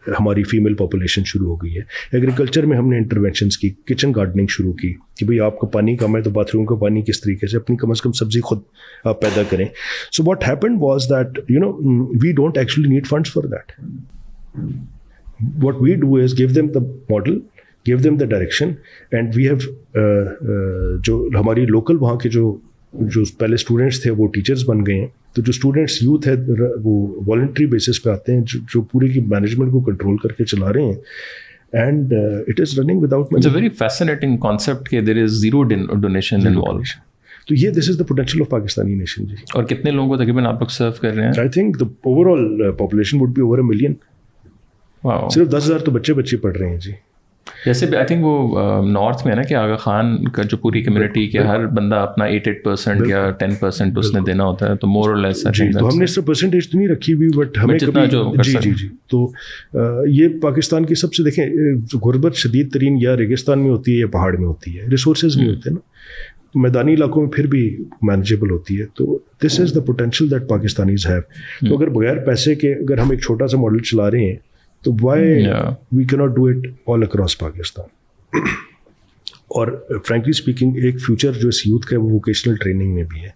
ہماری فیمیل پاپولیشن شروع ہو گئی ہے. ایگریکلچر میں ہم نے انٹروینشنس کی, کچن گارڈننگ شروع کی کہ بھئی آپ کا پانی کم ہے تو باتھ روم کا پانی کس طریقے سے اپنی کم از کم سبزی خود آپ پیدا کریں. So what happened was that we don't actually need funds for that. What we do is give them the model, give them the direction, and we have جو ہماری لوکل وہاں کے جو پہلے اسٹوڈنٹس تھے وہ ٹیچرز بن گئے ہیں. تو جو اسٹوڈنٹس یوتھ ہے وہ والنٹری بیسس پہ آتے ہیں, جو پوری کی مینجمنٹ کو کنٹرول کر کے چلا رہے ہیں. And it is running without money. It's a very fascinating concept کہ there is zero donation involved. تو یہ this is the potential of Pakistani nation جی. اور کتنے لوگوں کو تقریباً آپ لوگ سرو کر رہے ہیں؟ I think the overall population would be over 1 million. صرف 10,000 تو بچے پڑھ رہے ہیں جی. جیسے آئی تھنک وہ نارتھ میں ہے نا کہ آغا خان کا جو پوری کمیونٹی کے ہر بندہ اپنا 8% یا 10% اس نے دینا ہوتا ہے. تو مور اور لیس تو ہم نے اس پرسنٹیج تو نہیں رکھی ہوئی, بٹ ہمیں جی. تو یہ پاکستان کی سب سے دیکھیں غربت شدید ترین یا ریگستان میں ہوتی ہے یا پہاڑ میں ہوتی ہے. ریسورسز نہیں ہوتے نا, میدانی علاقوں میں پھر بھی مینیجیبل ہوتی ہے. تو this is the potential that Pakistanis have. تو اگر بغیر پیسے کے اگر ہم ایک چھوٹا سا ماڈل چلا رہے ہیں تو وائی وی کی not do it all across Pakistan. اور فرینکلی اسپیکنگ ایک فیوچر جو اس یوتھ کا ہے وہ ووکیشنل ٹریننگ میں بھی ہے.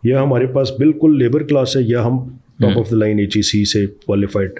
یا ہمارے پاس بالکل لیبر کلاس ہے یا ہم top of the line HEC سے qualified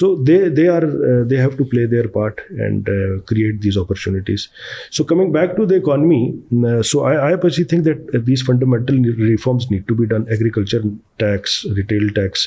So they have to play their part and create these opportunities. So coming back to the economy, so I personally think that these fundamental reforms need to be done. Agriculture tax, retail tax,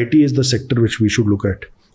IT is the sector which we should look at.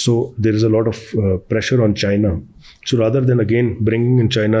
So there is a lot of pressure on China. So rather than again bringing in China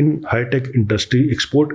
in high-tech industry, export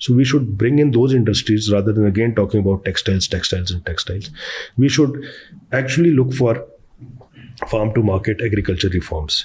So we should bring in those industries rather than again talking about textiles. We should actually look for farm to market agriculture reforms.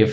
if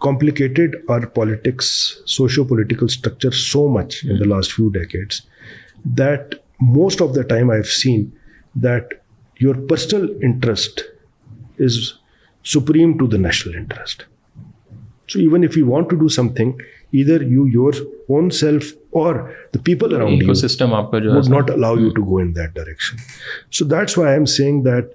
complicated our politics, socio-political structure so much in the last few decades that most of the time I've seen that your personal interest is supreme to the national interest. So even if you want to do something, either you, your own self, or the people around you would not allow you to go in that direction. So that's why I'm saying that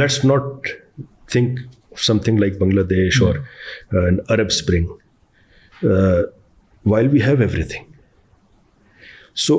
Let's not think of something like Bangladesh or an Arab Spring while we have everything. So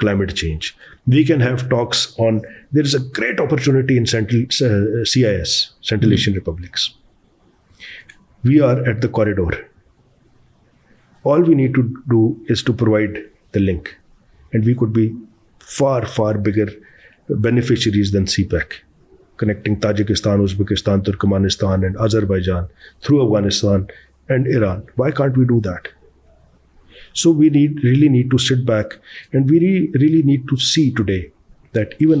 climate change. We can have talks on, there is a great opportunity in CIS, Central Asian Republics. We are at the corridor. All we need to do is to provide the link, and we could be far, far bigger beneficiaries than CPEC, connecting Tajikistan, Uzbekistan, Turkmenistan and Azerbaijan through Afghanistan and Iran. Why can't we do that? So we really need to sit back, and we really need to see today that even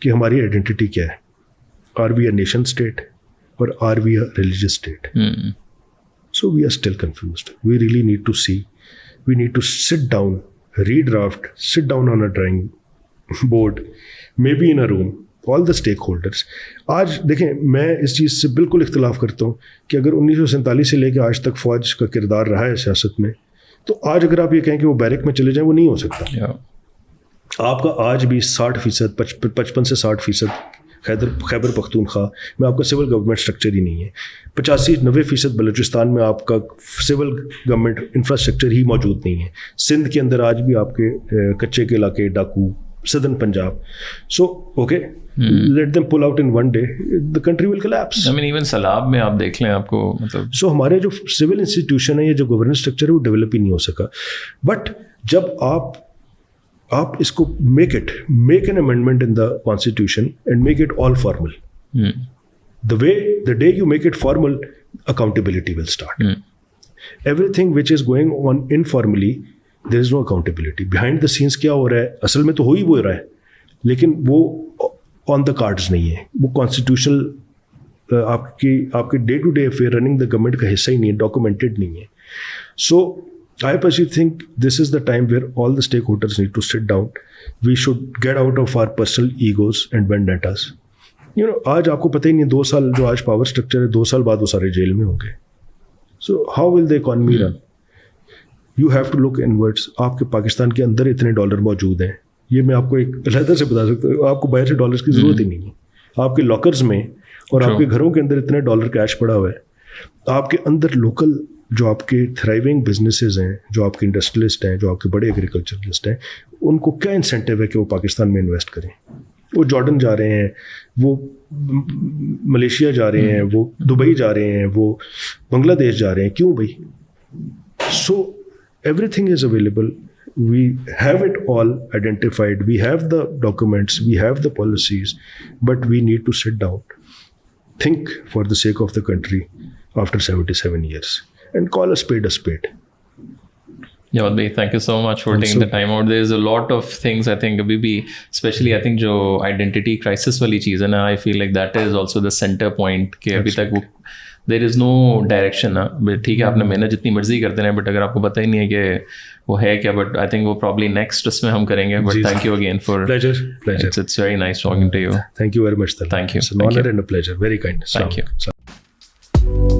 کہ ہماری identity کیا ہے. Are we a nation state اور are we a religious state? So we are still confused. We really need to see. We need to sit down, redraft, sit down on a drawing board, maybe in a room, all the stakeholders. آج دیکھیں میں اس چیز سے بالکل اختلاف کرتا ہوں کہ اگر 1947 سے لے کے آج تک فوج کا کردار رہا ہے سیاست میں, تو آج اگر آپ یہ کہیں کہ وہ بیرک میں چلے جائیں, وہ نہیں ہو سکتا. آپ کا آج بھی 60%, 55 سے 60% خیبر پختونخوا میں آپ کا سول گورنمنٹ اسٹرکچر ہی نہیں ہے. 85-90% بلوچستان میں آپ کا سول گورنمنٹ انفراسٹرکچر ہی موجود نہیں ہے. سندھ کے اندر آج بھی آپ کے کچے کے علاقے, ڈاکو, southern Punjab. So okay, let them pull out in one day, the country will collapse. Even سیلاب میں آپ دیکھ لیں آپ کو مطلب. سو ہمارے جو سول انسٹیٹیوشن ہے یا جو گورننس اسٹرکچر ہے وہ ڈیولپ ہی نہیں ہو سکا. بٹ جب آپ اس کو make an amendment in the constitution and make it all formal. the day you make it formal, accountability will start. Everything which is going on informally, there is no accountability. Behind the scenes کیا ہو رہا ہے, اصل میں تو ہو ہی وہ رہا ہے, لیکن وہ آن دا کارڈز نہیں ہے. وہ کانسٹیٹیوشنل آپ کے day to day affair running the government کا حصہ ہی نہیں ہے, ڈاکومنٹڈ نہیں ہے. سو I personally think this is the time where all the stakeholders need to sit down. We should get out of our personal egos and vendettas. آج آپ کو پتہ ہی نہیں, 2 سال جو آج پاور اسٹرکچر ہے, 2 سال بعد وہ سارے جیل میں ہوں گے. So how will the economy run? You have to look inwards. آپ کے پاکستان کے اندر اتنے ڈالر موجود ہیں, یہ میں آپ کو ایک علیحدہ سے بتا سکتا ہوں. آپ کو باہر سے ڈالرس کی ضرورت ہی نہیں ہے. آپ کے لاکرز میں اور آپ کے گھروں کے اندر اتنے ڈالر کیش پڑا ہوا ہے. آپ کے اندر لوکل جو آپ کے تھرائیونگ بزنسز ہیں, جو آپ کے انڈسٹریلسٹ ہیں, جو آپ کے بڑے ایگریکلچرلسٹ ہیں, ان کو کیا انسینٹیو ہے کہ وہ پاکستان میں انویسٹ کریں؟ وہ جارڈن جا رہے ہیں, وہ ملیشیا جا رہے ہیں, وہ دبئی جا رہے ہیں, وہ بنگلہ دیش جا رہے ہیں. کیوں بھائی؟ So everything is available. We have it all identified, we have the documents, we have the policies, but we need to sit down, think for the sake of the country after 77 years. And call a spade a spade. Jawad bhai, thank you so much for taking the time out. There is a lot of things I think abhi bhi, especially I think jo identity crisis wali cheez hai na, I feel like that is also the center point کہ ابھی تک وہ there is no direction نا. ٹھیک ہے آپ نے محنت جتنی مرضی کرتے رہیں, بٹ اگر آپ کو پتہ ہی نہیں ہے کہ وہ ہے کیا, بٹ آئی تھنک وہ probably next اس میں ہم کریں گے. But thank you again for pleasure. It's very nice talking to you. Thank you very much. Thank you. It's an honor and a pleasure. Very kind. Thank you.